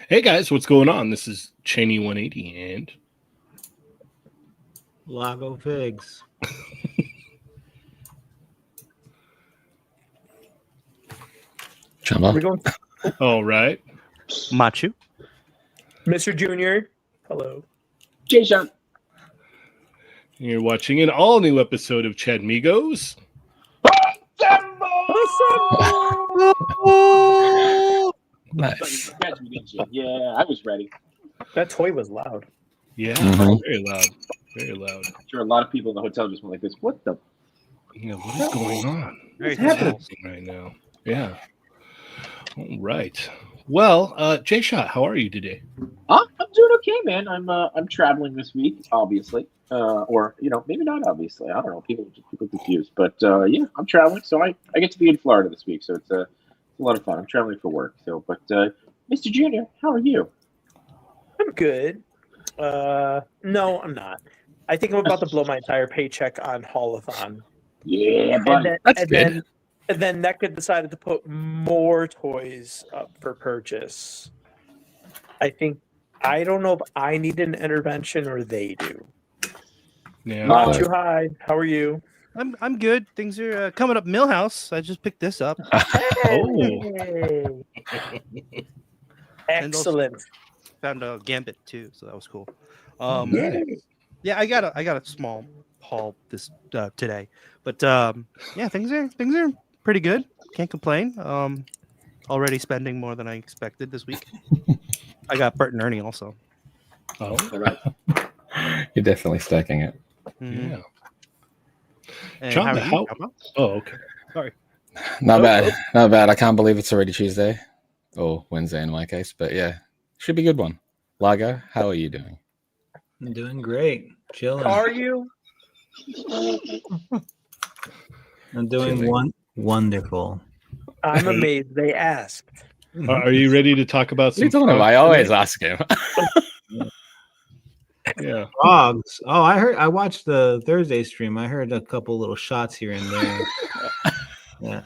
Hey guys, what's going on? This is Cheynee180 and Lago Figs. Chamba. We're going. all right. Machu. Mr. Junior. Hello. Jshot. You're watching an all-new episode of Chatmigos. Nice. Yeah, I was ready. That toy was loud. Yeah, Mhm. very loud. Very loud. I'm sure a lot of people in the hotel just went like this. What the? Yeah, what is going on Very happening? cool. right now? Yeah. All right. Well, Jshot, how are you today? I'm doing okay, man. I'm traveling this week, obviously, or maybe not obviously. I don't know. People confused, but yeah, I'm traveling. So I get to be in Florida this week, so it's a lot of fun. I'm traveling for work. So, but Mr. Junior, how are you? I'm good. No, I'm not. I think I'm about to blow my entire paycheck on Haulathon. Yeah, buddy. And then NECA decided to put more toys up for purchase. I don't know if I need an intervention or they do. Yeah. Not too high. How are you? I'm good. Things are coming up. Millhouse. I just picked this up. Hey. Excellent. Found a Gambit too, so that was cool. Nice. Yeah, I got a small haul this today, but yeah, things are pretty good. Can't complain. Already spending more than I expected this week. I got Bert and Ernie also. Oh, All right. You're definitely stacking it. Mhm. yeah. And Chamba, how are you, how- Chamba? Oh, okay. Sorry. Not bad. Not bad. I can't believe it's already Tuesday or Wednesday in my case, but yeah, should be a good one. Lago, how are you doing? I'm doing great. Chilling. Are you? I'm doing wonderful. I'm amazed they asked. Are you ready to talk about What are you some talking about? I frogs always today? ask him. Yeah. Frogs. Oh, I watched the Thursday stream. I heard a couple little shots here and there. Yeah.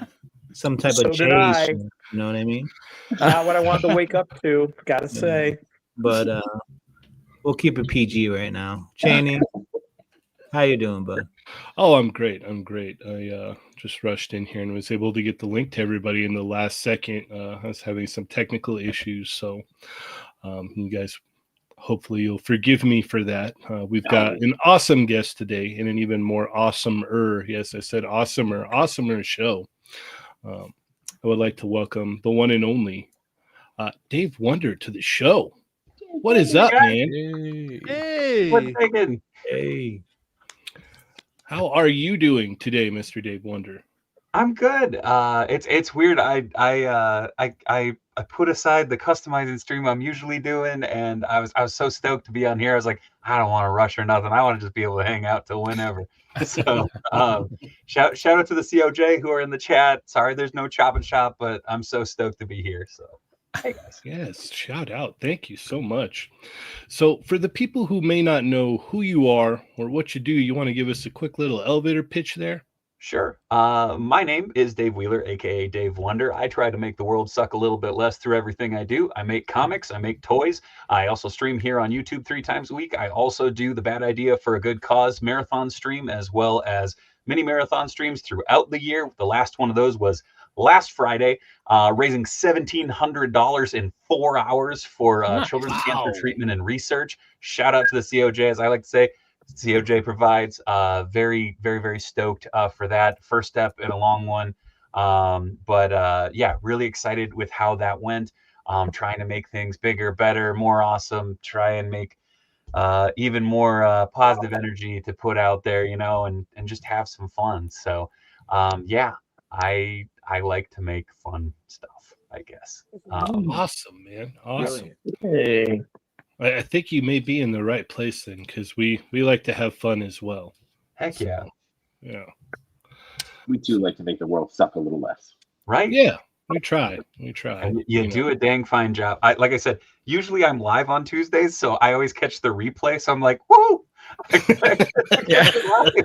Some type So of did I. chase. You know what I mean? Not what I wanted to wake up to, gotta say. But we'll keep it PG right now. Cheynee, how you doing, bud? Oh, I'm great. I just rushed in here and was able to get the link to everybody in the last second. I was having some technical issues, so you guys, hopefully you'll forgive me for that. We've got an awesome guest today and an even more awesomer, yes, I said awesomer show. I would like to welcome the one and only Dave Wonder to the show. What is up, man? Hey. Hey, Hey. How are you doing today, Mr. Dave Wonder? I'm good. It's weird. I put aside the customizing stream I'm usually doing, and I was so stoked to be on here. I was like, I don't want to rush or nothing. I want to just be able to hang out till whenever. So shout out to the COJ who are in the chat. Sorry, there's no chop and shop, but I'm so stoked to be here. So hey guys. Yes, shout out. Thank you so much. So for the people who may not know who you are or what you do, you want to give us a quick little elevator pitch there? Sure. My name is Dave Wheeler, aka Dave Wonder. I try to make the world suck a little bit less through everything I do. I make comics, I make toys. I also stream here on YouTube 3 times a week. I also do the Bad Idea for a Good Cause marathon stream, as well as mini marathon streams throughout the year. The last one of those was last Friday, raising $1,700 in 4 hours for children's cancer treatment and research. Shout out to the COJ, as I like to say. COJ provides. Very, very, very stoked for that first step in a long one. Yeah, really excited with how that went. Trying to make things bigger, better, more awesome. Try and make even more positive energy to put out there, and just have some fun. So yeah, I like to make fun stuff, I guess. Awesome, man. Awesome. Hey. I think you may be in the right place then, because we like to have fun as well. Heck yeah. Yeah. We do like to make the world suck a little less. Right? Yeah, we try. And you do a dang fine job. Like I said, usually I'm live on Tuesdays, so I always catch the replay. So I'm like, woo! Yeah,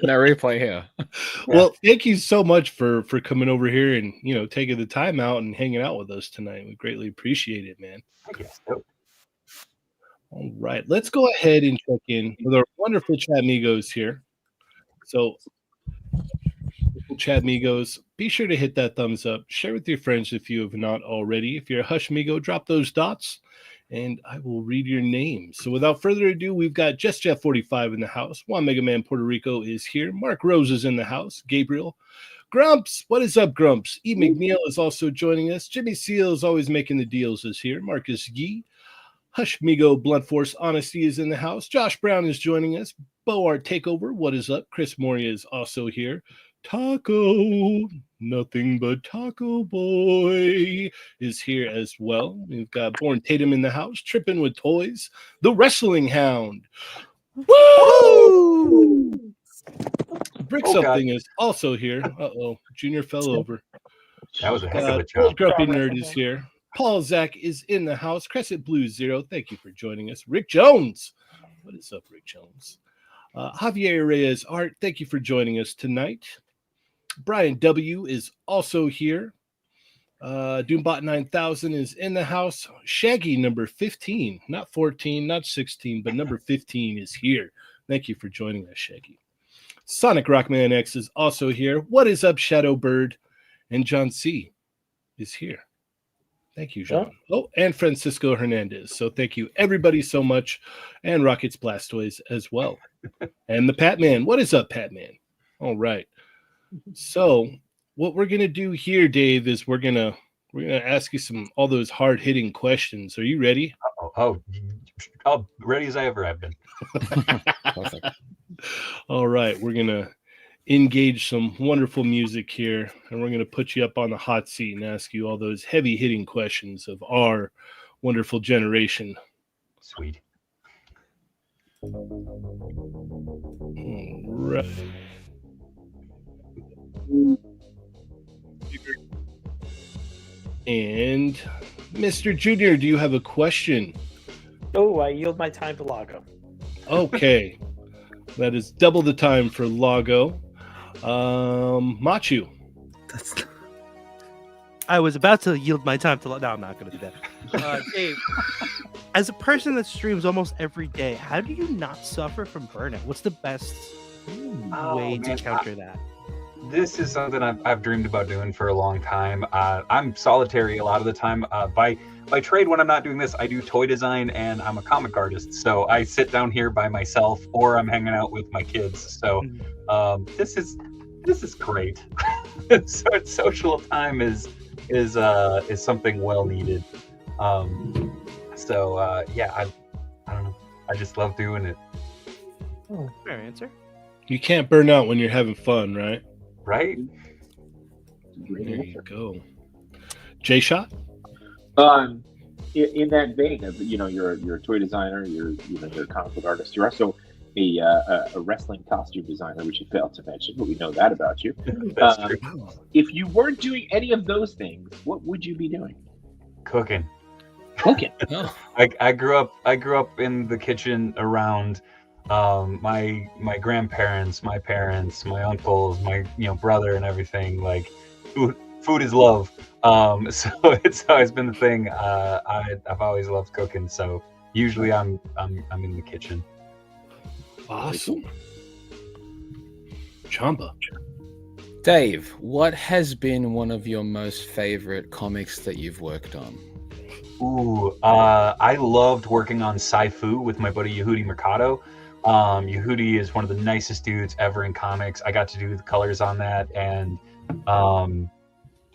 no replay here. Well, thank you so much for coming over here and taking the time out and hanging out with us tonight. We greatly appreciate it, man. I guess so. All right, let's go ahead and check in with our wonderful Chatmigos here. So, Chatmigos, be sure to hit that thumbs up. Share with your friends if you have not already. If you're a Hushmigo, drop those dots, and I will read your name. So, without further ado, we've got Just Jeff 45 in the house. Juan Mega Man Puerto Rico is here. Mark Rose is in the house. Gabriel. Grumps, what is up, Grumps? E. McNeil is also joining us. Jimmy Seal is always making the deals is here. Marcus Yee. Hushmigo Blunt Force Honesty is in the house. Josh Brown is joining us. Boart Takeover, what is up? Chris Moria is also here. Taco, nothing but Taco Boy is here as well. We've got Born Tatum in the house. Tripping with Toys. The Wrestling Hound. Woo! Brick Something is also here. Uh-oh, Junior fell over. That was a heck of a job. Grumpy Nerd is here. Paul Zach is in the house. Crescent Blue Zero, thank you for joining us. Rick Jones, what is up, Rick Jones? Javier Reyes Art, thank you for joining us tonight. Brian W is also here. Doombot 9000 is in the house. Shaggy number 15, not 14, not 16, but number 15 is here. Thank you for joining us, Shaggy. Sonic Rockman X is also here. What is up, Shadowbird? And John C is here. Thank you, John. Oh, and Francisco Hernandez. So thank you, everybody, so much. And Rockets Blastoise as well. And the Patman. What is up, Patman? All right. So what we're going to do here, Dave, is we're going to ask you all those hard-hitting questions. Are you ready? Oh, ready as I ever have been. All right. We're going to engage some wonderful music here, and we're going to put you up on the hot seat and ask you all those heavy-hitting questions of our wonderful generation. Sweet. All right. And Mr. Junior, do you have a question? Oh, I yield my time to Lago. Okay. That is double the time for Lago. Machu. I was about to yield my time to. No, I'm not going to do that. Dave, as a person that streams almost every day, how do you not suffer from burnout? What's the best way to counter that? This is something I've dreamed about doing for a long time. I'm solitary a lot of the time. By trade, when I'm not doing this, I do toy design and I'm a comic artist. So I sit down here by myself, or I'm hanging out with my kids. So this is great. So social time is something well needed. Yeah, I don't know. I just love doing it. Fair answer. You can't burn out when you're having fun, right? Right? Great There answer. you go. Jshot? In that vein of you're a toy designer, you're a comic book artist. You're also a wrestling costume designer, which you failed to mention, but we know that about you. That's true. If you weren't doing any of those things, what would you be doing? Cooking. Cooking. Oh, I grew up in the kitchen around my grandparents, my parents, my uncles, my brother and everything. Like food is love. So it's always been the thing. I've always loved cooking. So usually I'm in the kitchen. Awesome. Chamba. Dave, what has been one of your most favorite comics that you've worked on? Ooh, I loved working on Sci-Fu with my buddy Yehudi Mercado. Yehudi is one of the nicest dudes ever in comics. I got to do the colors on that, and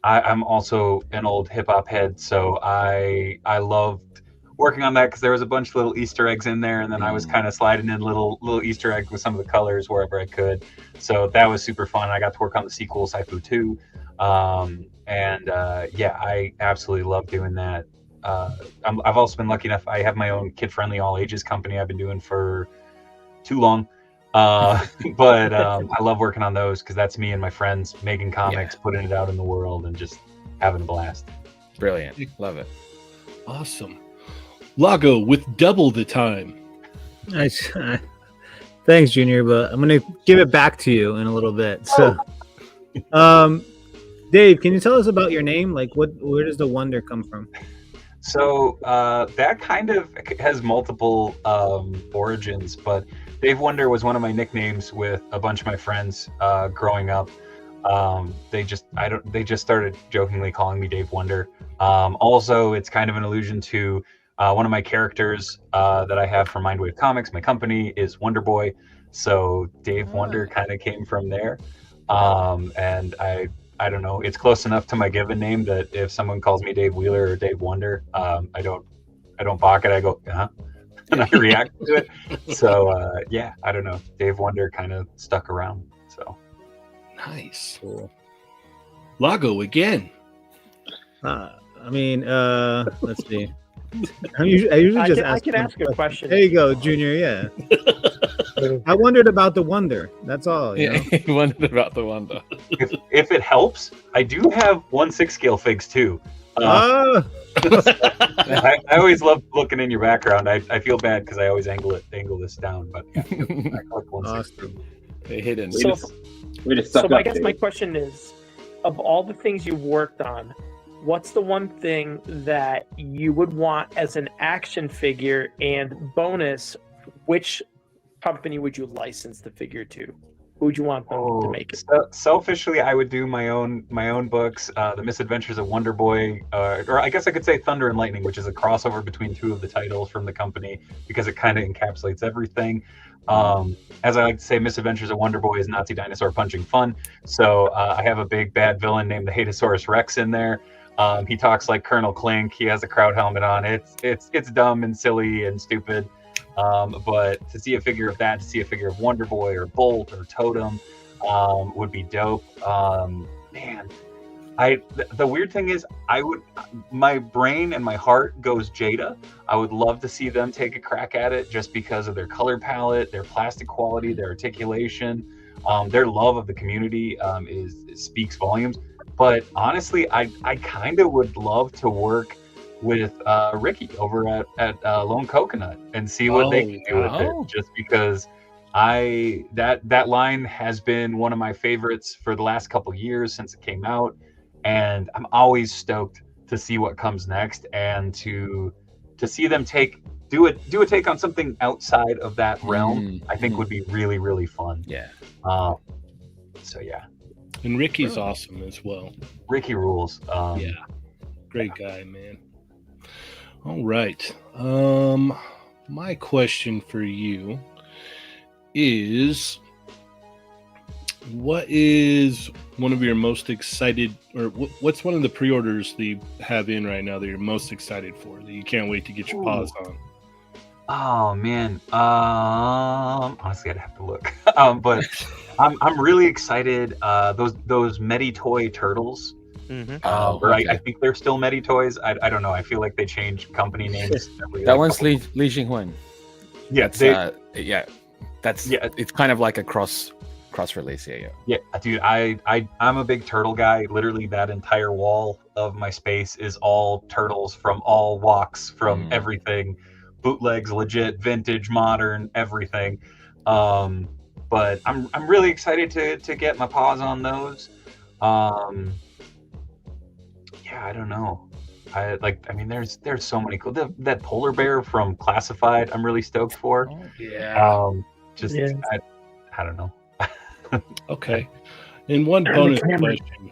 I'm also an old hip hop head, so I loved working on that because there was a bunch of little Easter eggs in there, and then I was kind of sliding in little Easter eggs with some of the colors wherever I could. So that was super fun. I got to work on the sequel, Sci-Fu 2, yeah, I absolutely love doing that. I've also been lucky enough. I have my own kid-friendly all ages company I've been doing for too long. But I love working on those because that's me and my friends making comics, putting it out in the world, and just having a blast. Brilliant. Love it. Awesome. Lago with double the time. Thanks, Junior, but I'm going to give it back to you in a little bit. So, Dave, can you tell us about your name? Like, where does the wonder come from? So that kind of has multiple origins, but Dave Wonder was one of my nicknames with a bunch of my friends growing up. They just started jokingly calling me Dave Wonder. Also, it's kind of an allusion to one of my characters that I have for Mindwave Comics. My company is Wonder Boy, so Dave Wonder kind of came from there. And I don't know. It's close enough to my given name that if someone calls me Dave Wheeler or Dave Wonder, I don't balk it. I go, huh? And I react to it. So yeah, I don't know. Dave Wonder kind of stuck around. So nice. Cool. Lago again. Let's see. I usually just ask. I can ask a question. There you go, Junior. Yeah. I wondered about the wonder. That's all. You know? He wondered about the wonder. If it helps, I do have 1/6 scale figs too. I always love looking in your background. I feel bad because I always angle this down, but yeah, I collect 1/6. Awesome. They're hidden. So I guess Dave. my question is, of all the things you've worked on, what's the one thing that you would want as an action figure? And bonus, which company would you license the figure to? Who would you want them to make it? Selfishly, I would do my own books, The Misadventures of Wonder Boy, or I guess I could say Thunder and Lightning, which is a crossover between two of the titles from the company because it kind of encapsulates everything. As I like to say, Misadventures of Wonder Boy is Nazi dinosaur punching fun. So I have a big bad villain named the Hatosaurus Rex in there. He talks like Colonel Clink. He has a crowd helmet on. It's dumb and silly and stupid. But to see a figure of that, to see a figure of Wonder Boy or Bolt or Totem would be dope. Man, the weird thing is my brain and my heart goes Jada. I would love to see them take a crack at it just because of their color palette, their plastic quality, their articulation, their love of the community speaks volumes. But honestly, I kind of would love to work with Ricky over at Lone Coconut and see what they can do with it. Just because that line has been one of my favorites for the last couple years since it came out, and I'm always stoked to see what comes next and to see them do a take on something outside of that realm. I think would be really, really fun. Yeah. So yeah. And Ricky's awesome as well. Ricky rules. Yeah. Great guy, man. All right. My question for you is, what is one of your most excited, or what's one of the pre-orders that you have in right now that you're most excited for, that you can't wait to get your paws Oh man. Honestly, I'd have to look. But I'm really excited. Those Matchutoy turtles. Mm-hmm. Or I Okay. think they're still Matchutoys. I don't know. I feel like they change company names. Every, That like, one's couple- Li Jingwen. Yeah, That's Yeah. It's kind of like a cross release. Yeah, dude, I'm a big turtle guy. Literally, that entire wall of my space is all turtles from all walks, from everything, bootlegs, legit, vintage, modern, everything. But I'm really excited to get my paws on those. Yeah, I don't know. I mean, there's so many cool. That polar bear from Classified, I'm really stoked for. Yeah. Just Yeah. I don't know. Okay. And one Turn the bonus camera. question.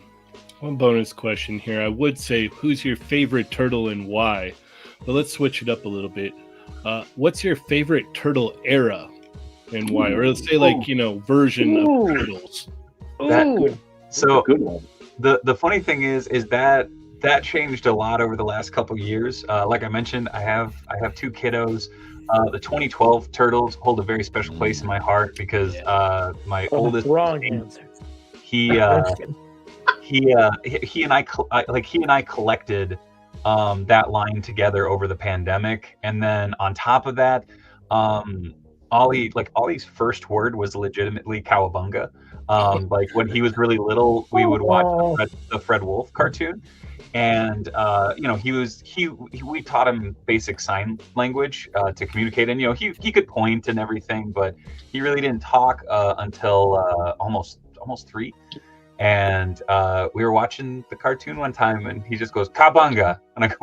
One bonus question here. I would say, who's your favorite turtle and why? But let's switch it up a little bit. What's your favorite turtle era and why? Or let's say, like, version Ooh. of turtles. Ooh. So Good one. the funny thing is that changed a lot over the last couple years. Like I mentioned, I have two kiddos. The 2012 turtles hold a very special place in my heart because my oldest, Wrong answer. he and I collected that line together over the pandemic, and then on top of that, Ollie's first word was legitimately cowabunga. Like when he was really little, we would watch the Fred Wolf cartoon, and we taught him basic sign language to communicate, and he could point and everything, but he really didn't talk until almost 3. And we were watching the cartoon one time, and he just goes "Kabunga," and I go,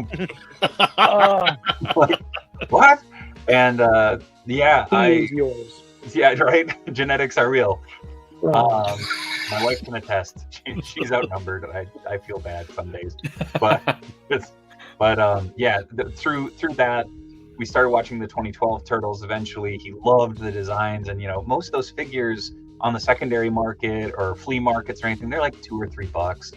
like, "What?" And He is yours. right. Genetics are real. My wife can attest. She's outnumbered. I feel bad some days, but through that, we started watching the 2012 Turtles. Eventually, he loved the designs, and most of those figures on the secondary market or flea markets or anything, they're like $2 or $3.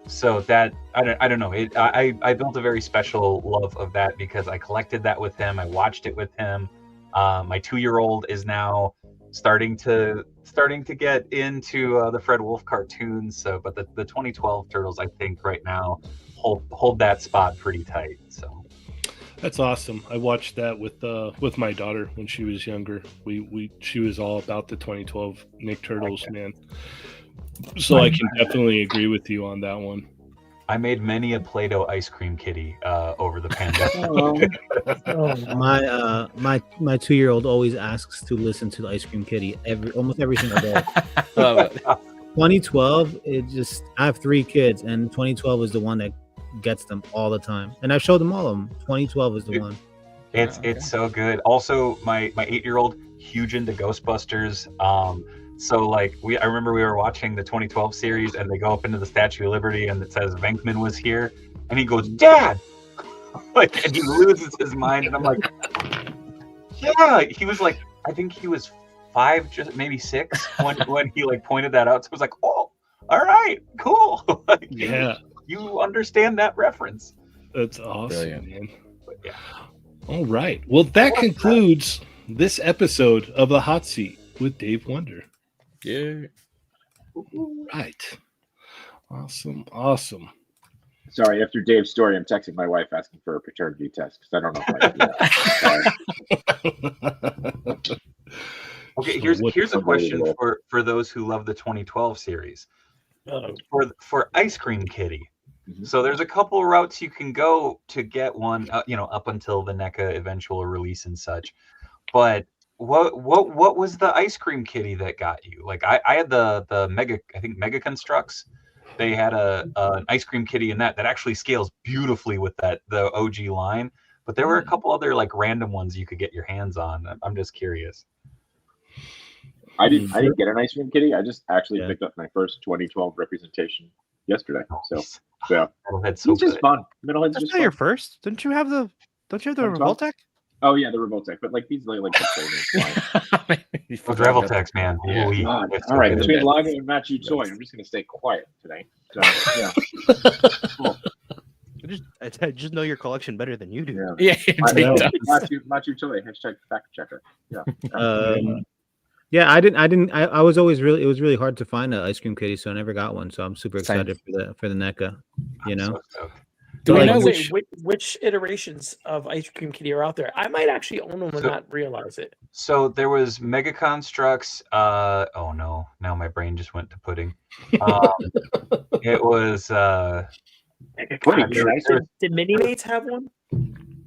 So that I don't know. I built a very special love of that because I collected that with him. I watched it with him. My 2-year-old is now starting to get into the Fred Wolf cartoons. So, but the 2012 Turtles, I think right now hold that spot pretty tight. So That's awesome. I watched that with my daughter when she was younger. She was all about the 2012 Nick Turtles, man. So I can definitely agree with you on that one. I made many a Play-Doh ice cream kitty over the pandemic. My 2-year-old always asks to listen to the Ice Cream Kitty almost every single day. 2012, I have 3 kids, and 2012 is the one that gets them all the time, and I've showed them all of them. 2012 is the one. It's so good. Also, my 8-year-old huge into Ghostbusters. So I remember we were watching the 2012 series, and they go up into the Statue of Liberty, and it says Venkman was here, and he goes, "Dad!" and he loses his mind, and I'm like, "Yeah." He was like, I think he was 5, just maybe 6, when he pointed that out. So I was like, "Oh, all right, cool." Yeah, you understand that reference. that's awesome, Brilliant. man. But yeah. All right. Well, that concludes this episode of The Hot Seat with Dave Wonder. Yeah. Right. Awesome. Sorry, after Dave's story, I'm texting my wife asking for a paternity test because I don't know if I can do that. Sorry. Okay, So here's a question for those who love the 2012 series. For Ice Cream Kitty. So there's a couple of routes you can go to get one, up until the NECA eventual release and such. But what was the Ice Cream Kitty that got you? I had the Mega Constructs. They had an Ice Cream Kitty in that actually scales beautifully with the OG line. But there were a couple other random ones you could get your hands on. I'm just curious. I didn't get an Ice Cream Kitty. I just actually picked up my first 2012 representation yesterday. So yeah, Metalhead's it's just fun. Metalhead's That's just not fun. your first. Don't you have the Revoltech? Oh yeah, the Revoltech, but these the Revoltex, man. Yeah. Ooh, God. it's All right, so between good. Lago and Matchutoy, I'm just gonna stay quiet today. So yeah, cool. I just know your collection better than you do. Yeah. Yeah, it does. Matchutoy, hashtag fact checker. Yeah. Yeah, I was always it was really hard to find an ice cream kitty, so I never got one. So I'm super Same. excited for the NECA. You know, So stoked. Do we Like, know Say, which? which iterations of Ice Cream Kitty are out there? I might actually own them and So- not realize it. So there was Mega Constructs. Oh no! Now my brain just went to pudding. It was. Pudding, man, I said- Did Mini Mates have one?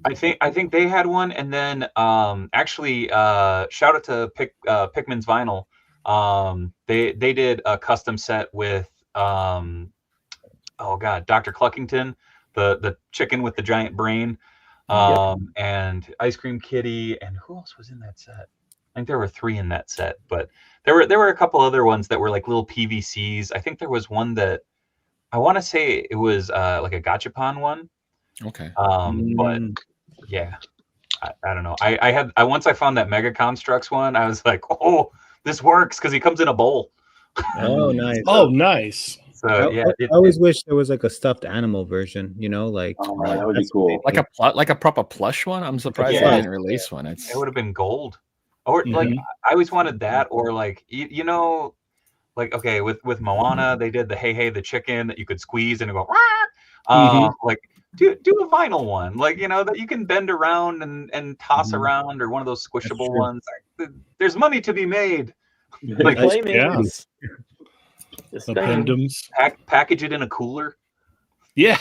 I think they had one, and then actually shout out to Pikmin's Vinyl. They did a custom set with oh god, Dr. Cluckington, the chicken with the giant brain, and Ice Cream Kitty, and who else was in that set? I think there were 3 in that set, but there were a couple other ones that were like little PVCs. I think there was one that I want to say it was like a Gachapon one. Okay. But yeah, I don't know. I once I found that Mega Constructs one, I was like, oh, this works because he comes in a bowl. oh nice. Oh, nice. So yeah, I always wish there was like a stuffed animal version. You know, like Oh, that would be that's cool. Like a proper plush one. I'm surprised Yeah. they didn't release one. It's it would have been gold. Or like I always wanted that, or like you know, like okay, with Moana, they did the hey the chicken that you could squeeze and go like do a vinyl one, like you know, that you can bend around and toss around, or one of those squishable ones. There's money to be made. Like Playmates. Appendums. package it in a cooler. Yeah.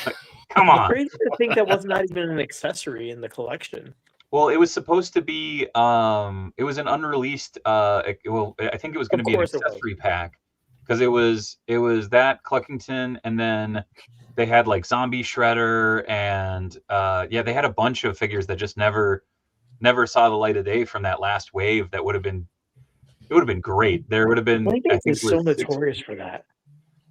Come on. Crazy to think that was not even an accessory in the collection. Well, it was supposed to be. It was an unreleased. I think it was going to be an accessory pack, because it was that Cluckington, and then they had like Zombie Shredder, and they had a bunch of figures that just never saw the light of day from that last wave. That would have been great. There would have been. Playmates is so notorious for that.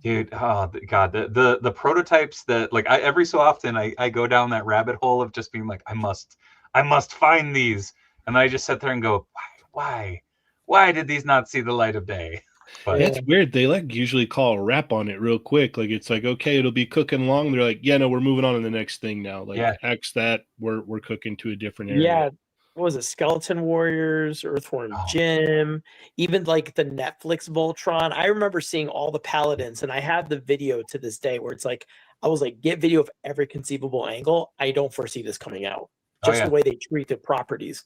Dude, oh god, the prototypes that like every so often I go down that rabbit hole of just being like, I must find these, and I just sit there and go, why did these not see the light of day? But That's weird. They like usually call a wrap on it real quick. Like it's like, okay, it'll be cooking along. They're like, yeah, no, we're moving on to the next thing now. Like X that we're cooking to a different area. Yeah. What was it? Skeleton Warriors, Earthworm Jim, even like the Netflix Voltron. I remember seeing all the Paladins, and I have the video to this day where it's like, I was like, get video of every conceivable angle. I don't foresee this coming out. Just the way they treat the properties.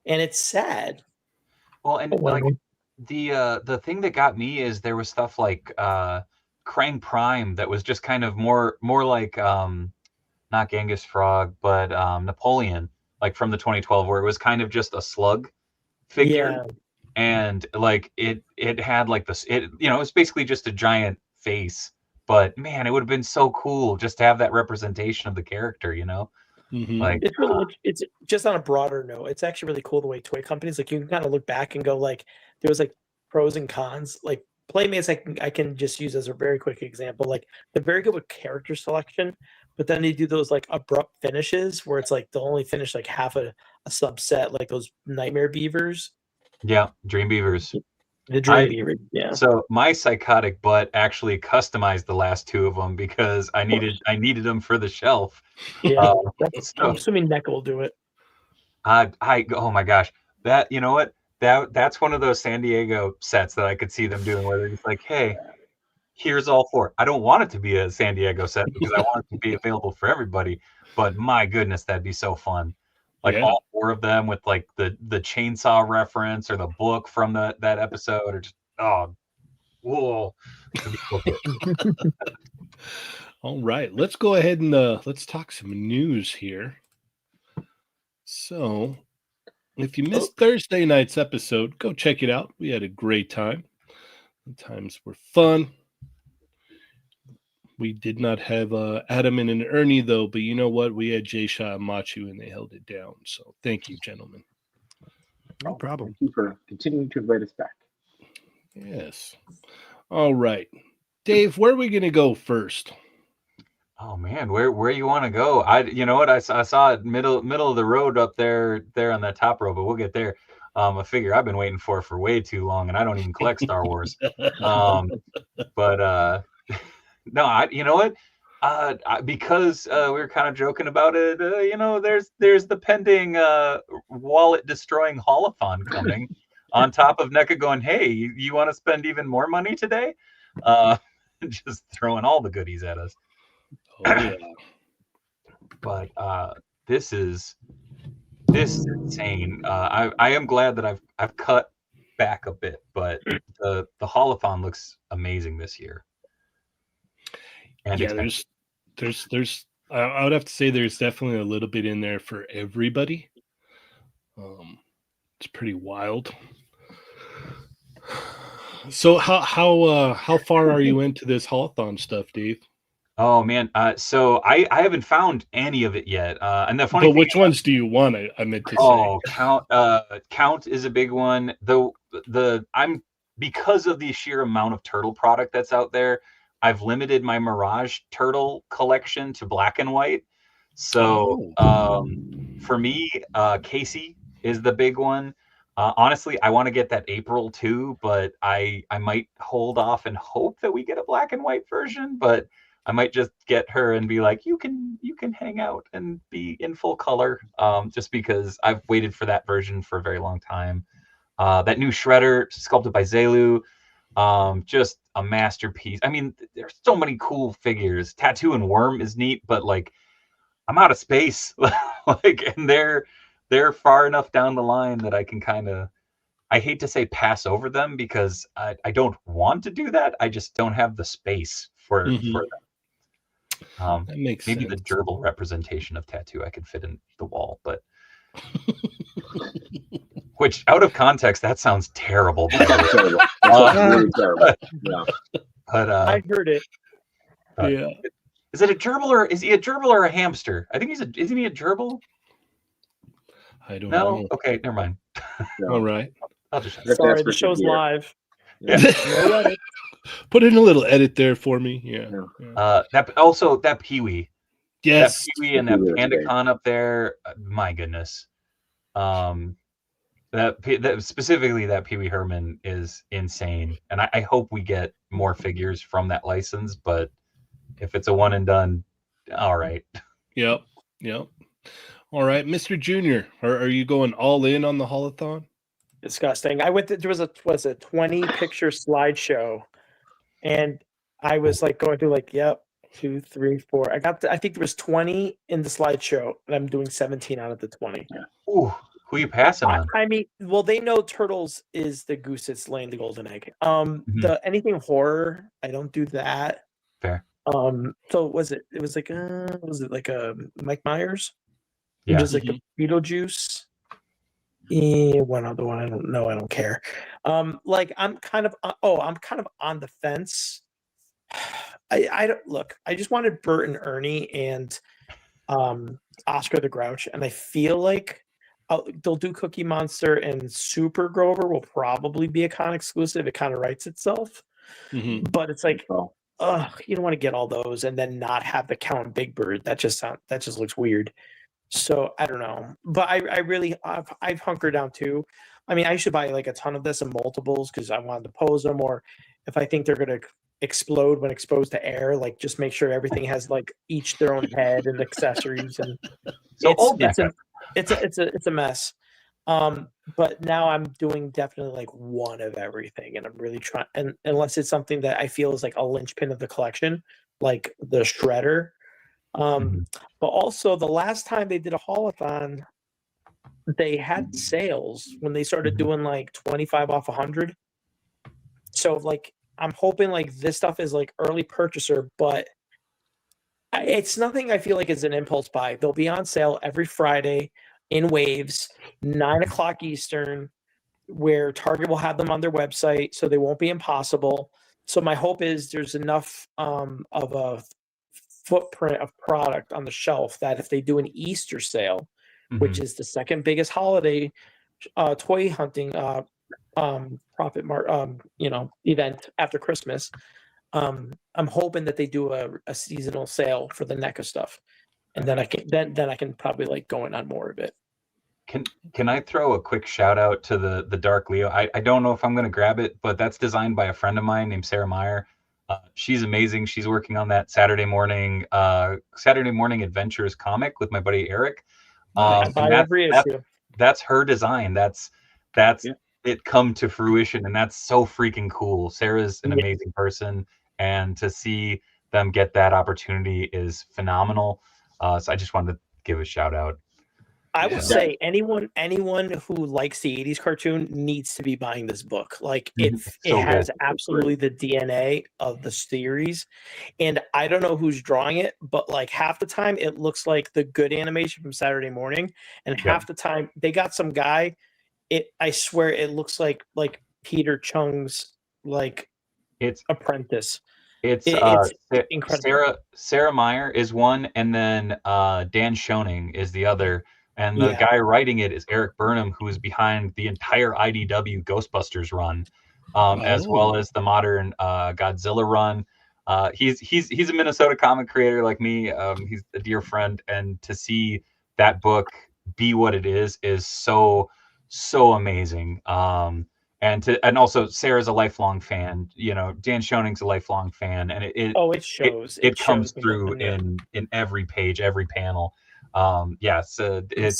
And it's sad. Well, and like the thing that got me is there was stuff like Krang Prime that was just kind of more like not Genghis Frog, but Napoleon, like from the 2012, where it was kind of just a slug figure. And like it had like this, it was basically just a giant face, but man, it would have been so cool just to have that representation of the character, you know. Like it's really, it's just on a broader note, it's actually really cool the way toy companies, like, you can kind of look back and go like, there was like pros and cons. Like Playmates, I can just use as a very quick example. Like they're very good with character selection, but then they do those like abrupt finishes where it's like they'll only finish like half a subset, like those Nightmare Beavers. Yeah, Dream Beavers. The Dream Beaver, yeah. So my psychotic butt actually customized the last 2 of them because I needed them for the shelf. Yeah, I'm assuming NECA will do it. Oh my gosh, that, you know what, that's one of those San Diego sets that I could see them doing, where they're just like, hey, here's all 4. I don't want it to be a San Diego set because I want it to be available for everybody, but my goodness, that'd be so fun. Like all 4 of them with like the chainsaw reference or the book from that episode, or just whoa. All right, let's go ahead and let's talk some news here. So, if you missed Thursday night's episode, go check it out. We had a great time. The times were fun. We did not have Adam and an Ernie, though, but you know what? We had Jshot and Machu, and they held it down. So thank you, gentlemen. No problem. Thank you for continuing to invite us back. Yes. All right. Dave, where are we going to go first? Oh, man, where you want to go? You know what? I saw it middle of the road up there on that top row, but we'll get there. A figure I've been waiting for way too long, and I don't even collect Star Wars. But... No, you know what? Because we were kind of joking about it, there's the pending wallet destroying holothon coming on top of NECA going, hey, you want to spend even more money today? Just throwing all the goodies at us. Oh yeah. But this is insane. I am glad that I've cut back a bit, but the holothon looks amazing this year. And yeah, there's I would have to say there's definitely a little bit in there for everybody. It's pretty wild. So how far are you into this holothon stuff, Dave? Oh man, so I haven't found any of it yet. And the funny But thing, which ones do you want? I meant to say. Count is a big one. Though I'm because of the sheer amount of turtle product that's out there, I've limited my Mirage turtle collection to black and white. So for me, Casey is the big one. Honestly, I want to get that April too, but I might hold off and hope that we get a black and white version. But I might just get her and be like, you can hang out and be in full color, just because I've waited for that version for a very long time. That new Shredder sculpted by Zelu, just a masterpiece. I mean, there's so many cool figures. Tattoo and Worm is neat, but like, I'm out of space. Like, and they're far enough down the line that I can kind of, I hate to say pass over them because I don't want to do that. I just don't have the space for them. That makes maybe sense. the gerbil representation of Tattoo I could fit in the wall, but which out of context that sounds terrible. Terrible. That's really terrible. Yeah. But I heard it. Yeah. Is it a gerbil or is he a gerbil or a hamster? I think isn't he a gerbil? I don't No. know. Okay, never mind. No. All right. I'll just Sorry, the show's live. Yeah. Put in a little edit there for me. Yeah. that Pee-wee. Yes. That Pee-wee and that PandaCon up there. My goodness. That specifically that Pee-wee Herman is insane, and I hope we get more figures from that license. But if it's a one and done, all right. Yep. All right, Mr. Junior, are you going all in on the holothon? Disgusting. I went. There was a 20 picture slideshow, and I was like going through like, yep, 2, 3, 4. I think there was 20 in the slideshow, and I'm doing 17 out of the 20. Ooh, who you passing on? I mean, well, they know Turtles is the goose that's laying the golden egg. The anything horror, I don't do that. Fair. So was it like a Mike Myers? Yeah. It was like a Beetlejuice. One other one, I don't know. I don't care. Like I'm kind of on the fence. I don't look. I just wanted Bert and Ernie and Oscar the Grouch, and I feel like they'll do Cookie Monster, and Super Grover will probably be a con exclusive. It kind of writes itself, but it's like, you don't want to get all those and then not have the Count Big Bird. That just looks weird. So I don't know, but I've hunkered down too. I mean, I should buy like a ton of this in multiples because I wanted to pose them, or if I think they're gonna explode when exposed to air, like just make sure everything has like each their own head and accessories, and So it's a mess. But now I'm doing definitely like one of everything, and I'm really trying. And unless it's something that I feel is like a linchpin of the collection, like the Shredder. But also the last time they did a holothon, they had sales when they started doing like 25 off 100. So like I'm hoping like this stuff is like early purchaser, but it's nothing I feel like is an impulse buy. They'll be on sale every Friday in waves, 9:00 Eastern, where Target will have them on their website, so they won't be impossible. So my hope is there's enough of a footprint of product on the shelf that if they do an Easter sale, which is the second biggest holiday toy hunting profit event after Christmas, I'm hoping that they do a seasonal sale for the NECA stuff, and then I can probably like go in on more of it. Can I throw a quick shout out to the Dark Leo? I don't know if I'm going to grab it, but that's designed by a friend of mine named Sarah Meyer. She's amazing. She's working on that Saturday morning adventures comic with my buddy Eric. I buy every issue. That's her design. That's it come to fruition, and that's so freaking cool. Sarah's an amazing person, and to see them get that opportunity is phenomenal. So I just wanted to give a shout out. I would say anyone who likes the 80s cartoon needs to be buying this book. Like it has absolutely the DNA of the series. And I don't know who's drawing it, but like half the time it looks like the good animation from Saturday Morning, and half the time they got some guy. I swear it looks like Peter Chung's apprentice. It's incredible. Sarah Meyer is one, and then Dan Schoening is the other. And the guy writing it is Eric Burnham, who is behind the entire IDW Ghostbusters run, as well as the modern Godzilla run. He's a Minnesota comic creator like me. He's a dear friend, and to see that book be what it is so amazing. And also Sarah's a lifelong fan. You know, Dan Schoening's a lifelong fan, and it shows. It comes through in every page, every panel. It's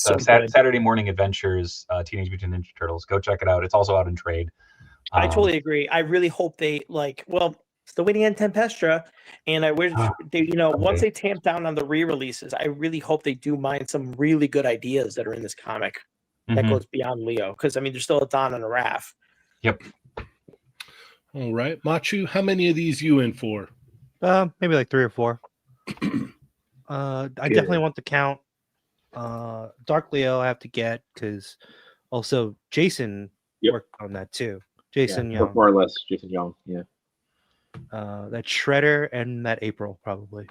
so Saturday Morning Adventures, Teenage Mutant Ninja Turtles. Go check it out. It's also out in trade. I totally agree. I really hope they still waiting on Tempestra, and I wish they, once they tamp down on the re-releases, I really hope they do mine some really good ideas that are in this comic that goes beyond Leo. Because there's still a Don and a Raph. Yep. All right, Machu, how many of these you in for? Maybe like 3 or 4. I definitely want the count. Dark Leo I have to get because also Jason worked on that too. Jason Young, more or less Jason Young. Yeah. That Shredder and that April probably.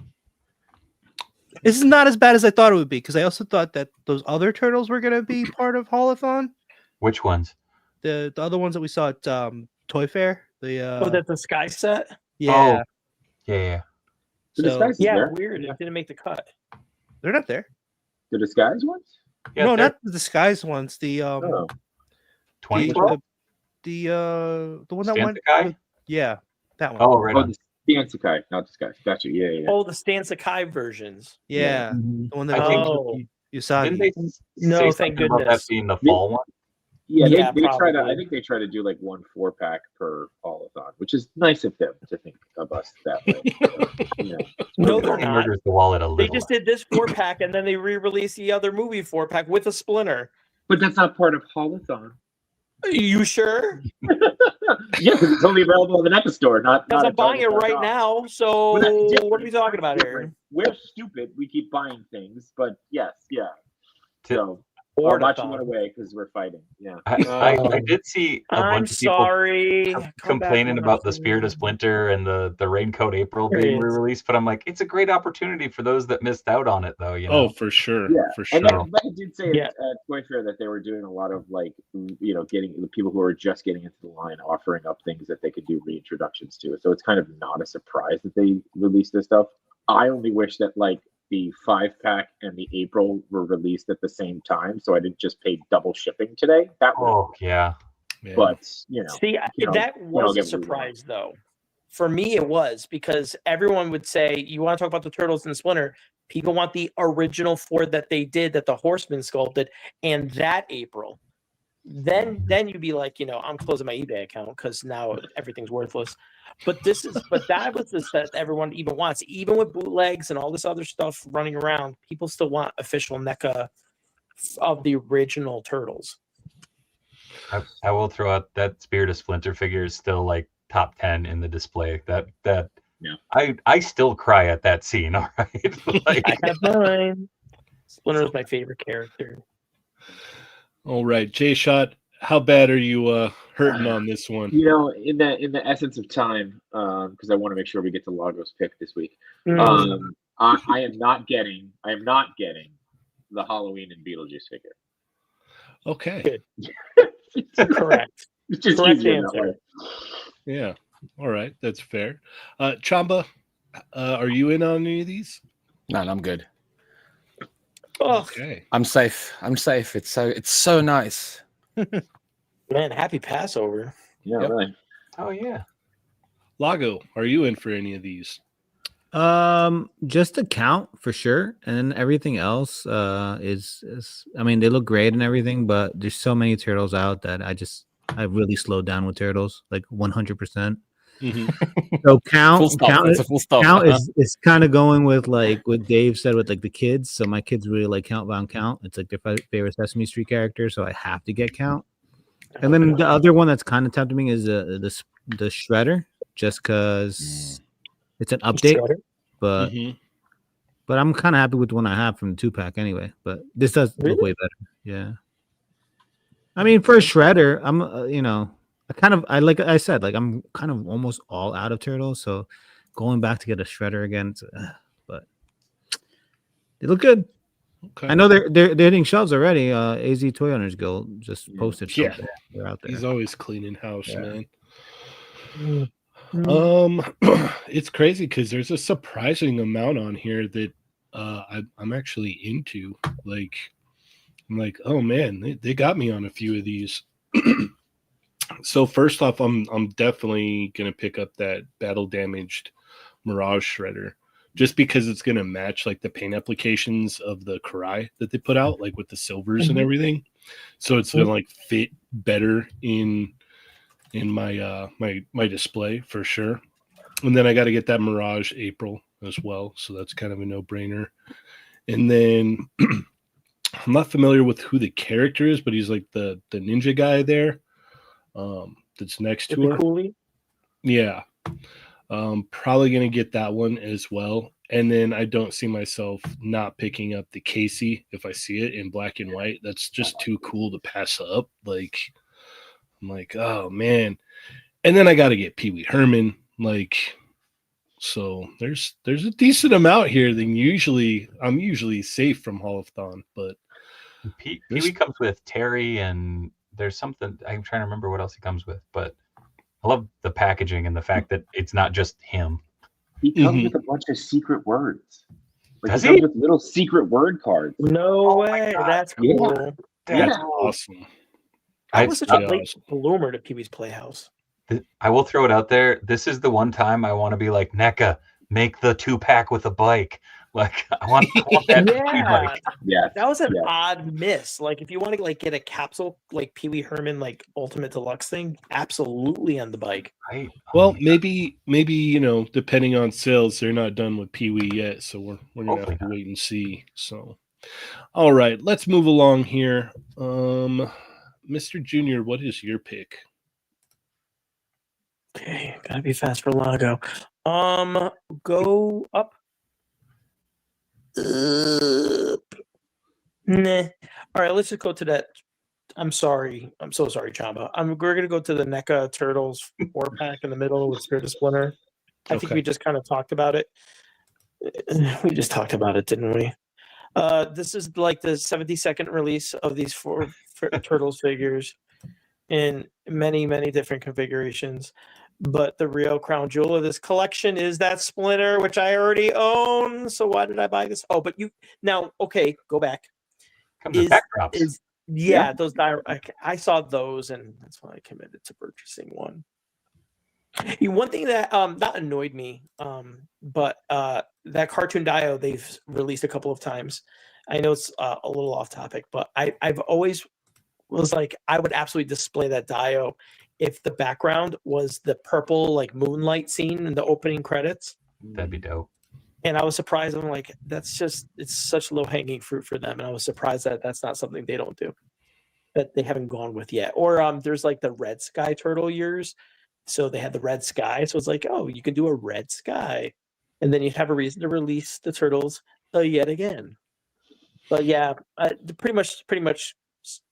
This is not as bad as I thought it would be because I also thought that those other turtles were going to be part of Holothon. Which ones? The other ones that we saw at Toy Fair. That's the Sky set. Yeah. Oh, yeah. So, weird. It didn't make the cut. They're not there. The disguise ones? Yeah, no, not the disguise ones. The 2012? The one that went. Yeah, that one. Oh, right. Oh, the Stan Sakai, not disguise. Gotcha. Yeah. Oh, the Stan Sakai versions. Yeah, the one that you saw. No, thank goodness. About that being the fall one. Yeah, they try to. I think they try to do like 1 4-pack per Holothon, which is nice of them to think of us that way. No, they're not. The wallet a little. They just did this 4-pack, and then they re-released the other movie 4-pack with a Splinter. But that's not part of Holothon. Are you sure? Yeah, because it's only available in the NECA store. Because I'm buying it right now. So what are we talking about here? We're stupid. We keep buying things, but yes, yeah. So. I'll watch you one away because we're fighting. Yeah, I did see a bunch of people complaining about the Spirit of Splinter and the Raincoat April being re-released, but I'm like, it's a great opportunity for those that missed out on it, though. Oh, for sure. Yeah, for sure. And I did say at Toy Fair that they were doing a lot of getting the people who were just getting into the line, offering up things that they could do reintroductions to. So it's kind of not a surprise that they released this stuff. I only wish that the 5-pack and the April were released at the same time, so I didn't just pay double shipping today. That but see, that was a surprise though. For me, it was because everyone would say, "You want to talk about the Turtles and Splinter?" People want the original 4 that they did, that the Horseman sculpted, and that April. Then you'd be like, I'm closing my eBay account because now everything's worthless. But that was the set everyone even wants, even with bootlegs and all this other stuff running around. People still want official NECA of the original Turtles. I will throw out that Spirit of Splinter figure is still like top 10 in the display. I still cry at that scene. All right, I have mine. Splinter is my favorite character. All right, Jshot, how bad are you hurting on this one? In the essence of time, because I want to make sure we get to Lago's pick this week. I am not getting the Halloween and Beetlejuice figure. Okay. Correct. Just correct answer. Yeah. All right, that's fair. Chamba, are you in on any of these? No, I'm good. Okay. I'm safe. It's so nice. Man, happy Passover. Yeah, Yep. really. Oh yeah. Lago, are you in for any of these? Just the count for sure, and then everything else is I mean, they look great and everything, but there's so many turtles out that I really slowed down with turtles, like 100%. So Full stop. That's a full stop. count is kind of going with like what Dave said with like the kids. So my kids really like Count Von Count. It's like their favorite Sesame Street character, so I have to get Count. And then the other one that's kind of tempting me is the Shredder, just because it's an update. But I'm kind of happy with the one I have from the 2-pack anyway. But this does look way better. Yeah. I mean, for a Shredder, I'm like I said, like I'm kind of almost all out of turtles, so going back to get a Shredder again, but they look good. Okay. I know they're hitting shelves already. AZ Toy Owners Guild just posted. Yeah, they're out there. He's always cleaning house, man. Mm. It's crazy because there's a surprising amount on here that I'm actually into. Like, I'm like, oh man, they got me on a few of these. So first off, I'm definitely gonna pick up that battle damaged Mirage Shredder, just because it's gonna match like the paint applications of the Karai that they put out, like with the silvers and everything. So it's gonna like fit better in my my display for sure. And then I got to get that Mirage April as well, so that's kind of a no-brainer. And then I'm not familiar with who the character is, but he's like the ninja guy there. That's next to her. Cooley? Yeah. Probably gonna get that one as well. And then I don't see myself not picking up the Casey if I see it in black and white. That's just too cool to pass up. Like, I'm like, oh man. And then I gotta get Pee Wee Herman. Like, so there's a decent amount here than I'm usually safe from Hall of Thon, but Pee Wee comes with Terry, and there's something I'm trying to remember what else he comes with, but I love the packaging and the fact that it's not just him. He comes with a bunch of secret words. Like, Does he he? comes with little secret word cards. No way. That's cool. that's awesome. I was such a late awesome. bloomer to Pee Wee's Playhouse. I will throw it out there. This is the one time I want to be like, NECA, make the 2-pack with a bike. Like, I want that bike. Yeah, that was an odd miss. Like, if you want to like get a capsule like Pee Wee Herman like Ultimate Deluxe thing, absolutely on the bike. Right. Well, maybe depending on sales, they're not done with Pee Wee yet, so we're gonna have to wait and see. So, all right, let's move along here. Mr. Junior, what is your pick? Okay, gotta be fast for Lago. Go up. Nah. All right, let's just go to that. I'm sorry. I'm so sorry, Chamba. We're gonna go to the NECA Turtles 4-pack in the middle with Spirit of Splinter. I think we just kind of talked about it. We just talked about it, didn't we? This is like the 72nd release of these 4 Turtles figures in many, many different configurations. But the real crown jewel of this collection is that Splinter, which I already own. So why did I buy this? Oh, but go back. Comes with backdrops. Those I saw those, and that's why I committed to purchasing one. One thing that not annoyed me, but that cartoon Dio they've released a couple of times. I know it's a little off topic, but I've always was like, I would absolutely display that Dio if the background was the purple like moonlight scene in the opening credits. That'd be dope. And I was surprised. I'm like, it's such low hanging fruit for them. And I was surprised that that's not something they don't do, that they haven't gone with yet. Or there's like the Red Sky Turtle years. So they had the Red Sky. So it's like, oh, you can do a Red Sky. And then you'd have a reason to release the Turtles yet again. But yeah, pretty much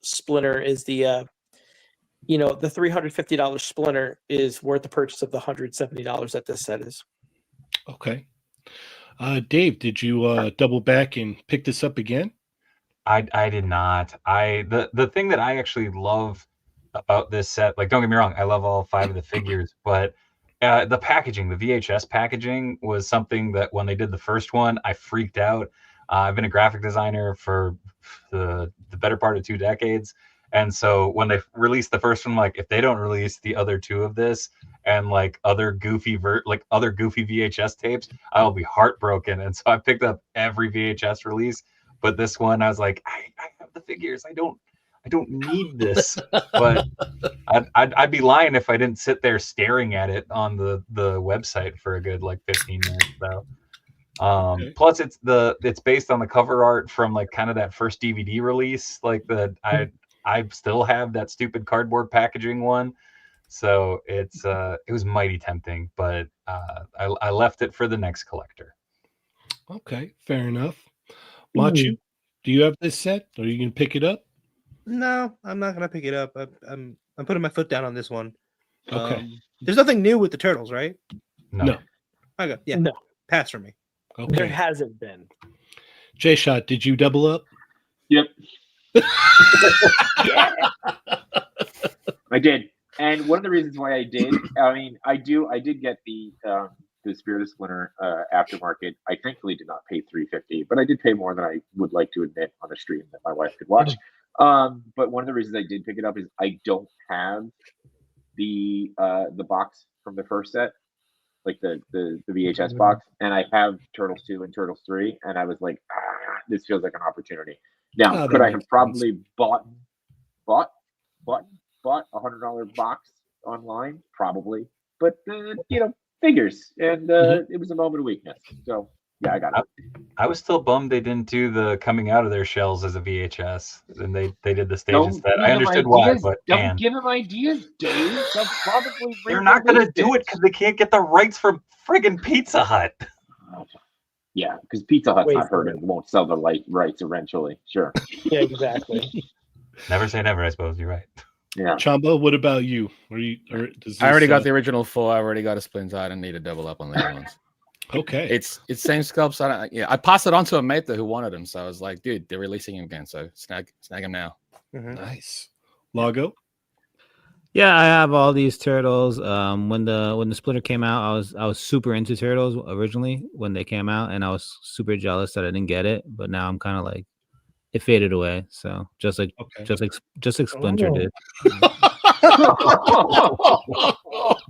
Splinter is the, the $350 Splinter is worth the purchase of the $170 that this set is. Okay. Dave, did you double back and pick this up again? I did not. The thing that I actually love about this set, like, don't get me wrong, I love all 5 of the figures, but the packaging, the VHS packaging was something that when they did the first one, I freaked out. I've been a graphic designer for the better part of 2 decades. And so when they released the first one, like, if they don't release the other 2 of this and like other goofy VHS tapes, I'll be heartbroken. And so I picked up every VHS release, but this one I was like, I have the figures. I don't need this. But I'd be lying if I didn't sit there staring at it on the website for a good like 15 minutes though. Okay. Plus it's based on the cover art from like kind of that first DVD release, like I still have that stupid cardboard packaging one. So it was mighty tempting, but I left it for the next collector. Okay, fair enough. Machu, do you have this set? Are you gonna pick it up? No, I'm not gonna pick it up. I'm putting my foot down on this one. Okay. There's nothing new with the turtles, right? No. Okay, yeah, No, pass for me. there Okay. hasn't been. Jshot, did you double up? Yep, Yeah. I did. And one of the reasons why I did, I mean, I did get the Spirit of Splinter aftermarket. I thankfully did not pay $350, but I did pay more than I would like to admit on a stream that my wife could watch. But one of the reasons I did pick it up is I don't have the box from the first set, like the VHS box, and I have Turtles 2 and Turtles 3, and I was like, this feels like an opportunity. Now, could I have probably bought $100 box online? Probably, but figures, and it was a moment of weakness. So yeah, I got it. I was still bummed they didn't do the coming out of their shells as a VHS, and they did the stage instead. I understood why, but don't give them ideas, Dave. They'll probably they're not going to do it because they can't get the rights from friggin' Pizza Hut. Yeah, because Pizza Hut's Wait, not hurt and won't sell the rights eventually. Sure. Yeah, exactly. Never say never, I suppose. You're right. Yeah. Chamba, what about you? I already got the original 4. I already got a Splinter. I don't need to double up on the other ones. Okay. It's same sculpts. I passed it on to a mate though who wanted them, so I was like, dude, they're releasing him again, so snag him now. Nice. Lago? Yeah, I have all these turtles. When the Splitter came out, I was super into turtles originally when they came out, and I was super jealous that I didn't get it. But now I'm kind of like, it faded away. So just like Splinter did.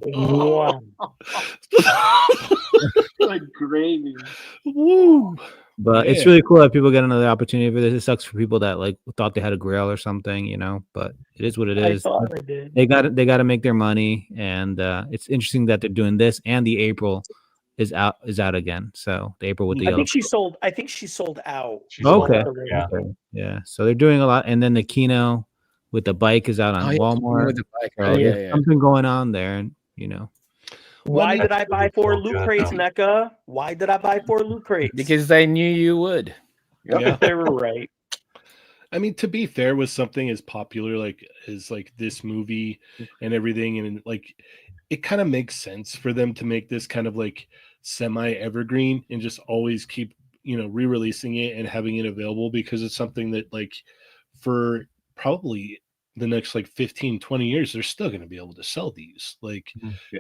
Wow. Like gravy. Woo. But it's really cool that people get another opportunity for this. It sucks for people that like thought they had a grail or something, but it is what it is. I thought I did. They got to make their money, and it's interesting that they're doing this, and the April is out again. So the April with the I yellow. think she sold out. Okay. Yeah. Okay. Yeah. So they're doing a lot, and then the Kino with the bike is out on Walmart. With the bike. So there's something going on there, and Why did I That's buy really 4 cool. loot Good, crates, though. NECA? Why did I buy 4 loot crates? Because they knew you would. Yeah. They were right. I mean, to be fair, with something as popular as this movie and everything, and like it kind of makes sense for them to make this kind of like semi-evergreen and just always keep re-releasing it and having it available, because it's something that like for probably the next like 15-20 years they're still going to be able to sell these. Like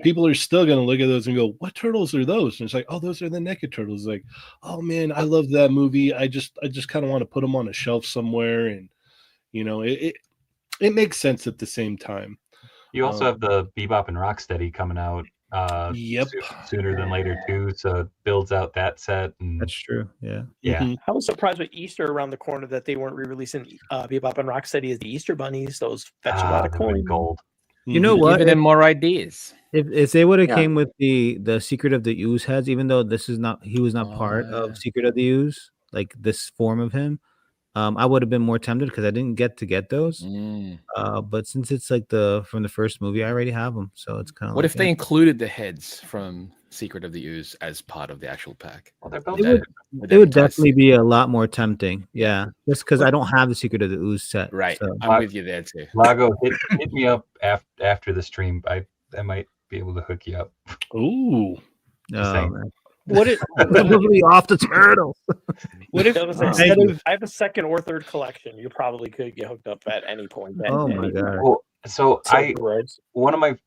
people are still going to look at those and go, what turtles are those? And it's like, oh, those are the NECA turtles. Like, oh man, I love that movie. I just kind of want to put them on a shelf somewhere, and it makes sense at the same time. You also have the Bebop and Rocksteady coming out sooner than later too, so it builds out that set. And that's true. Yeah. I was surprised with Easter around the corner that they weren't re-releasing Bebop and Rocksteady as the Easter bunnies. Those fetch a lot of coins. Gold. You know what? Giving them more ideas. If they would have came with the Secret of the Ooze heads, even though he was not part of Secret of the Ooze, like this form of him, I would have been more tempted because I didn't get those. But since it's like from the first movie, I already have them, so it's kind of. What if they included the heads from Secret of the Ooze as part of the actual pack? Well, they're built it would definitely be a lot more tempting. Yeah, just because I don't have the Secret of the Ooze set. Right, so. I'm with you there too. Lago, hit me up after the stream. I might be able to hook you up. Ooh. Man. What if off the turtle? What if I have a second or third collection. You probably could get hooked up at any point. Oh my god! Well, so one of my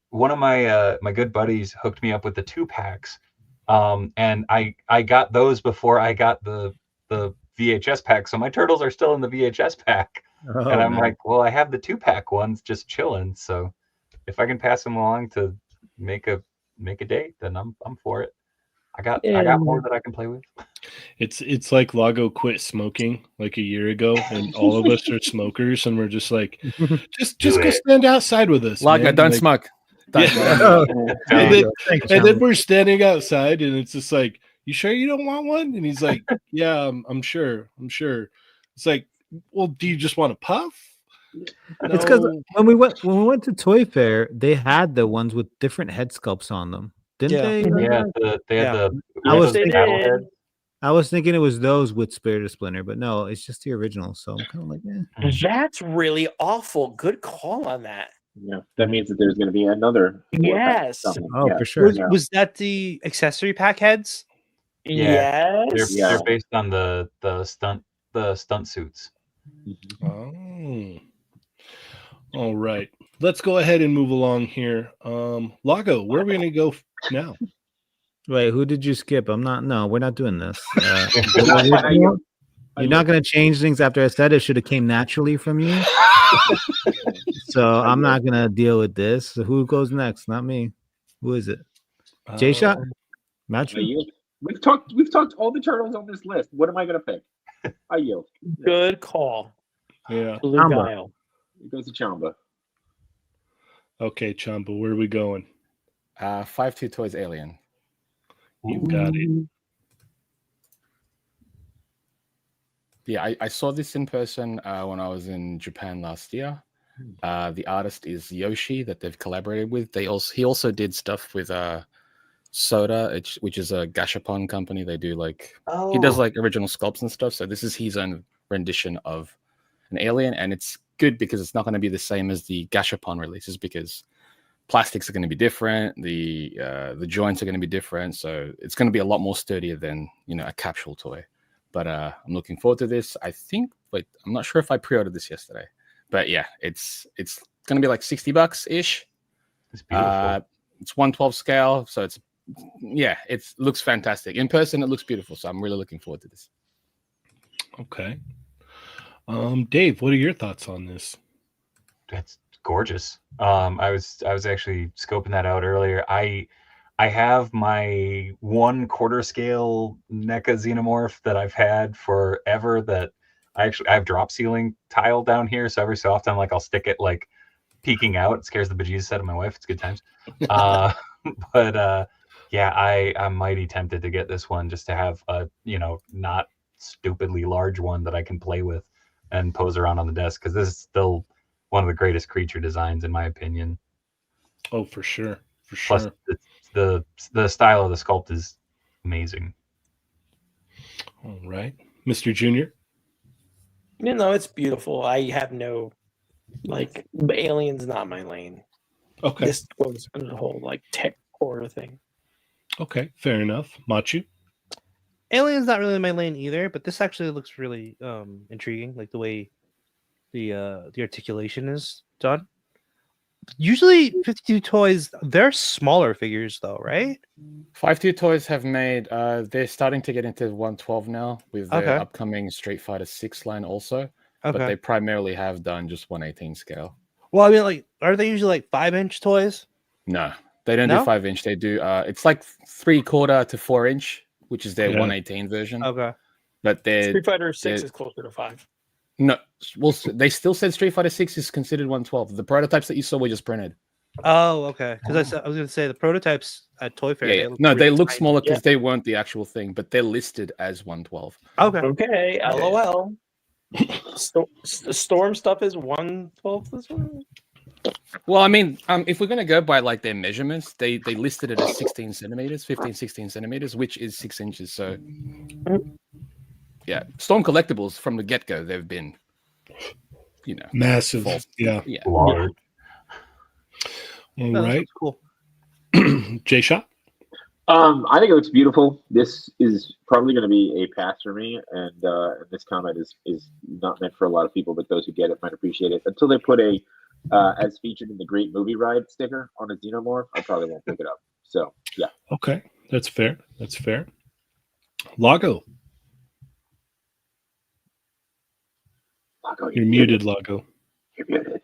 my good buddies hooked me up with the 2-packs, and I got those before I got the VHS pack. So my turtles are still in the VHS pack, and I'm like, well, I have the 2-pack ones just chilling. So if I can pass them along to make a date, then I'm for it. I got Yeah. more that I can play with. It's like Lago quit smoking like a year ago, and all of us are smokers, and we're just like, just go stand outside with us, Lago, man. don't Like, smoke. Don't, yeah. don't do that. And Thanks, then Chamba. we're standing outside, and it's just like, you sure you don't want one? And he's like, yeah, I'm sure. It's like, well, do you just want to puff? It's because No. when we went to Toy Fair, they had the ones with different head sculpts on them, didn't Yeah. they? Yeah, they had Yeah. the I was the They battle did. head. I was thinking it was those with Spirit of Splinter, but no, it's just the original. So I'm kind of like, That's really awful. Good call on that. Yeah, that means that there's going to be another. Yes. something. Oh, Yeah. for sure. Yeah. Was that the accessory pack heads? Yeah. Yes. Yeah. They're based on the stunt suits. Oh. All right. Let's go ahead and move along here. Lago, where are we going to go now? Wait, who did you skip? I'm not. No, we're not doing this. I- You're not going to change things after I said it. Should have came naturally from you. So I'm not going to deal with this. So who goes next? Not me. Who is it? Jshot? Match? I yield. We've talked all the turtles on this list. What am I going to pick? I yield. Good call. Yeah. Blue Chamba. Guile. It goes to Chamba. Okay, Chamba, where are we going? 5-2 Toys Alien. You got it. Yeah, I saw this in person when I was in Japan last year. The artist is Yoshi that they've collaborated with. He also did stuff with Soda, which is a gashapon company. They do he does original sculpts and stuff. So this is his own rendition of an alien, and it's good because it's not going to be the same as the gashapon releases because plastics are going to be different. The joints are going to be different, so it's going to be a lot more sturdier than a capsule toy. But I'm looking forward to this. I'm not sure if I pre-ordered this yesterday, but yeah, it's going to be like $60 ish. It's beautiful. It's 1/12 scale, so it looks fantastic. In person, it looks beautiful. So I'm really looking forward to this. Okay. Dave, what are your thoughts on this? That's gorgeous. I was actually scoping that out earlier. I have my 1/4 scale NECA xenomorph that I've had forever that I have drop ceiling tile down here. So every so often, I'll stick it peeking out. It scares the bejesus out of my wife. It's good times. Yeah, I'm mighty tempted to get this one just to have a, not stupidly large one that I can play with and pose around on the desk. Cause this is still one of the greatest creature designs in my opinion. Oh, for sure. Plus the style of the sculpt is amazing. All right. Mr. Junior? It's beautiful. I have no alien's not my lane. Okay. This goes under the whole tech horror thing. Okay, fair enough. Machu? Alien's not really my lane either, but this actually looks really intriguing, like the way the articulation is done. Usually 52 Toys, they're smaller figures though, right? 5-2 Toys have made they're starting to get into 1/12 now with their upcoming Street Fighter 6 line also. But they primarily have done just 1/18 scale. Well, I mean, are they usually 5-inch toys? No, they don't do 5-inch. They do it's 3/4 to 4-inch, which is their 1/18 version. Okay. But Street Fighter 6 is closer to 5. No, well, they still said Street Fighter 6 is considered 1/12. The prototypes that you saw were just printed. Oh, okay. Because I was going to say the prototypes at Toy Fair. Yeah, they look smaller because they weren't the actual thing, but they're listed as 1/12. Okay. LOL. Storm stuff is 1/12 as well. Well, I mean, if we're gonna go by their measurements, they listed it as 16 centimeters, 16 centimeters, which is 6 inches. So, yeah, Storm Collectibles from the get-go, they've been, massive. false. Yeah. Large. All right. Cool. Jshot? I think it looks beautiful. This is probably going to be a pass for me, and this comment is not meant for a lot of people, but those who get it might appreciate it. Until they put a as featured in the Great Movie Ride sticker on a Xenomorph, I probably won't pick it up. So yeah. Okay, that's fair. Lago. Lago, You're muted, Lago. You're muted.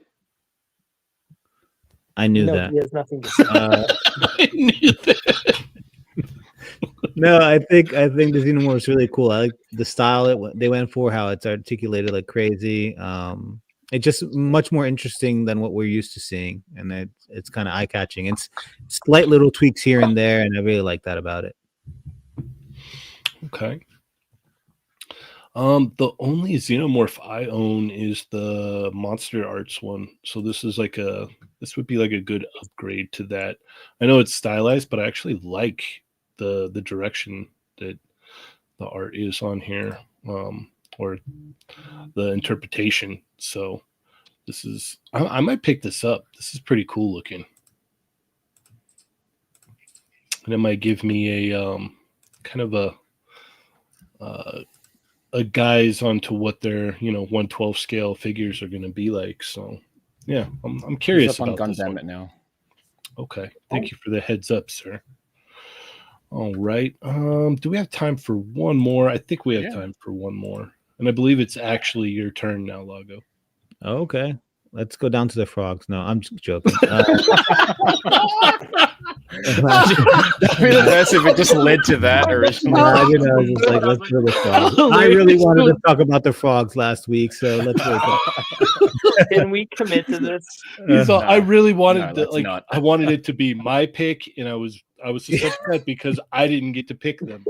I knew No, that. he has nothing to say. I knew that. No, I think the Xenomorph is really cool. I like the style they went for, how it's articulated like crazy. It's just much more interesting than what we're used to seeing, and it's kind of eye catching. It's slight little tweaks here and there, and I really like that about it. Okay. The only Xenomorph I own is the Monster Arts one. So this would be like a good upgrade to that. I know it's stylized, but I actually like the direction that the art is on here, or the interpretation. So I might pick this up. This is pretty cool looking. And it might give me a kind of a guise onto what their 1/12 scale figures are going to be like. So yeah, I'm curious He's up on about this Gundam one. it now. Okay, thank you for the heads up, sir. All right, do we have time for one more? I think we have time for one more, and I believe it's actually your turn now, Lago. Okay, let's go down to the frogs. No, I'm just joking. That'd be the best if it just led to that originally. Just like, let's go to the frogs. I really wanted to talk about the frogs last week, so let's really talk. Can we commit to this? I really wanted let's to not. I wanted it to be my pick, and I was just upset because I didn't get to pick them.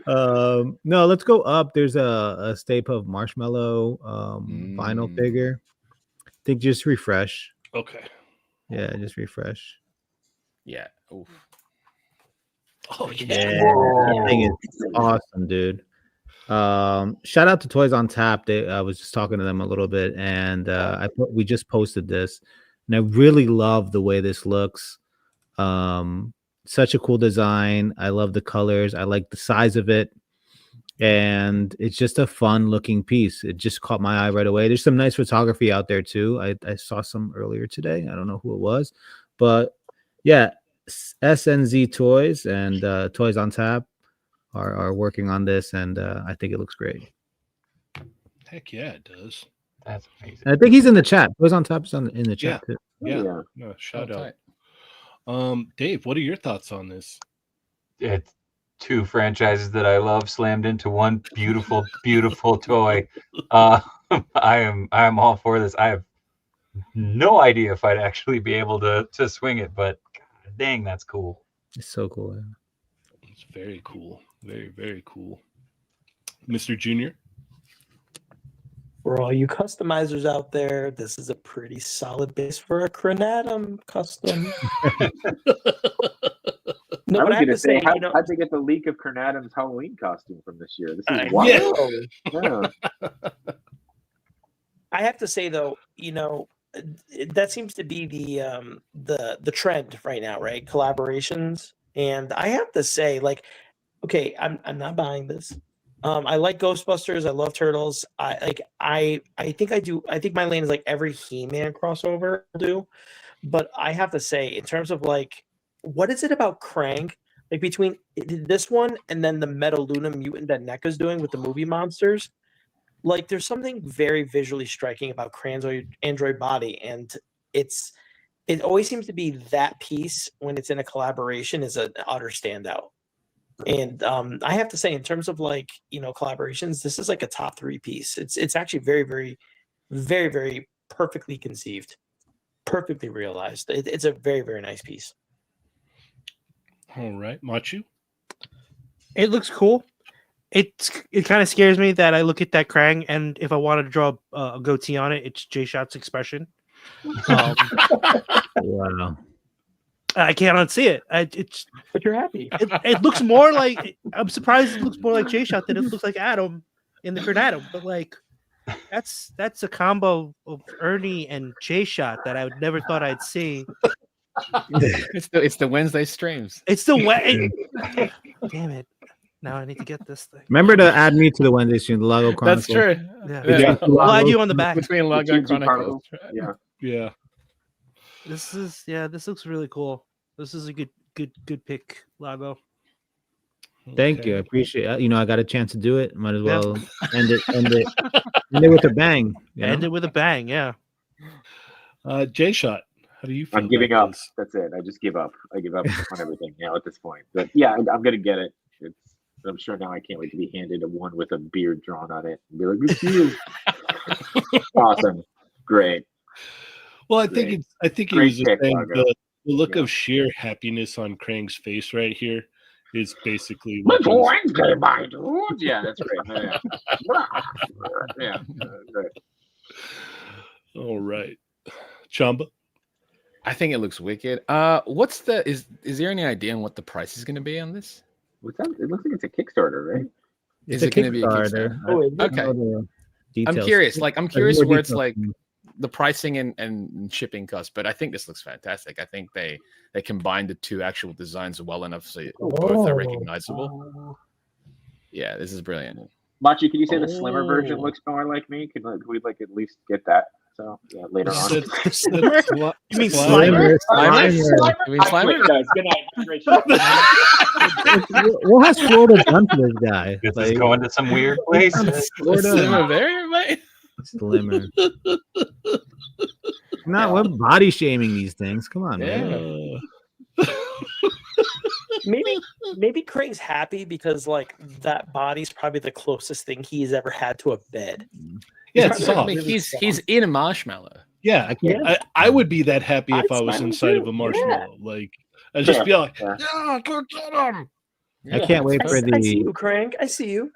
No, let's go up. There's a Stay Puft Marshmallow vinyl figure. I think just refresh. Okay. Yeah, just refresh. Yeah. Oof. Oh Yeah, that thing is awesome, dude. Shout out to Toys on Tap. I was just talking to them a little bit, and we just posted this, and I really love the way this looks. Such a cool design. I love the colors. I like the size of it, and it's just a fun looking piece. It just caught my eye right away. There's some nice photography out there too. I saw some earlier today. I don't know who it was, but yeah, SNZ Toys and Toys on Tap are working on this, and I think it looks great. Heck yeah, it does. That's amazing. And I think he's in the chat. Toys on Tap is in the chat too. Yeah. No, shout out. Dave, what are your thoughts on this? It's two franchises that I love slammed into one beautiful, beautiful toy. I am all for this. I have no idea if I'd actually be able to swing it, but God dang, that's cool. It's so cool. Yeah. It's very cool. Very, very cool. Mr. Junior? For all you customizers out there, this is a pretty solid base for a Cranatum custom. No, I but was I have going to to say, say, how'd they get the leak of Carnatum's Halloween costume from this year? This is wild. Yeah. I have to say though, that seems to be the trend right now, right? Collaborations, and I have to say, like, okay, I'm not buying this. I like Ghostbusters. I love Turtles. I think I do. I think my lane is like every He-Man crossover will do. But I have to say, in terms of like, what is it about Krang? Like between this one and then the Metaluna mutant that NECA's doing with the movie monsters, like there's something very visually striking about Krang's android body, and it always seems to be that piece when it's in a collaboration is an utter standout. And I have to say, in terms of like collaborations, this is like a top 3 piece. It's actually very, very, very, very perfectly conceived, perfectly realized. It's a very, very nice piece. All right, Machu. It looks cool. It kind of scares me that I look at that Krang, and if I wanted to draw a goatee on it, it's Jshot's expression. Wow. I can't unsee it. But you're happy. It looks more like. I'm surprised it looks more like Jshot than it looks like Adam in the Cranatum. But like, that's a combo of Ernie and Jshot that I would never thought I'd see. It's the Wednesday streams. It's the way. Damn it! Now I need to get this thing. Remember to add me to the Wednesday stream, the Lago Chronicles. That's true. Yeah. I'll add you on the back. Between Lago and Chronicles. Yeah. This looks really cool. This is a good pick, Lago. Thank you. I appreciate it. I got a chance to do it. Might as well end it with a bang. End it with a bang, yeah. Jshot, How do you feel? I'm giving about up. this? That's it. I just give up. I give up on everything now at this point. But yeah, I'm gonna get it. I'm sure now I can't wait to be handed a one with a beard drawn on it and be like, "It's you." Awesome, great. Well, Great. I think he Great was just pick, saying Lago. the look Yeah. of sheer happiness on Krang's face right here is basically It's what Wednesday, my dude. Yeah, that's great. Yeah, great. all right. Chamba. I think it looks wicked. What's is there any idea on what the price is going to be on this? What's that? It looks like it's a Kickstarter, right? Is it going to be a Kickstarter? Oh, is it? Okay. I'm curious. I'm curious where it's like the pricing and shipping costs, but I think this looks fantastic. I think they combined the two actual designs well enough so both are recognizable. Yeah, this is brilliant. Machi, can you say the slimmer version looks more like me? Could we like at least get that? So yeah, later on. You mean Slimer? Slimer? You mean Slimer? Guys, good night. Great show. What has Florida done to this guy? This is going to some weird places. Slimmer there, mate. Slimmer. We're body shaming these things. Come on, man. Maybe Craig's happy because like that body's probably the closest thing he's ever had to a bed. Yeah, it's soft. I mean, he's in a marshmallow. Yeah, I would be that happy if I was smile inside too. of a marshmallow. Like, I'd just be like, Yeah. yeah, go get him. I can't wait for I see the. you, Craig. I see you.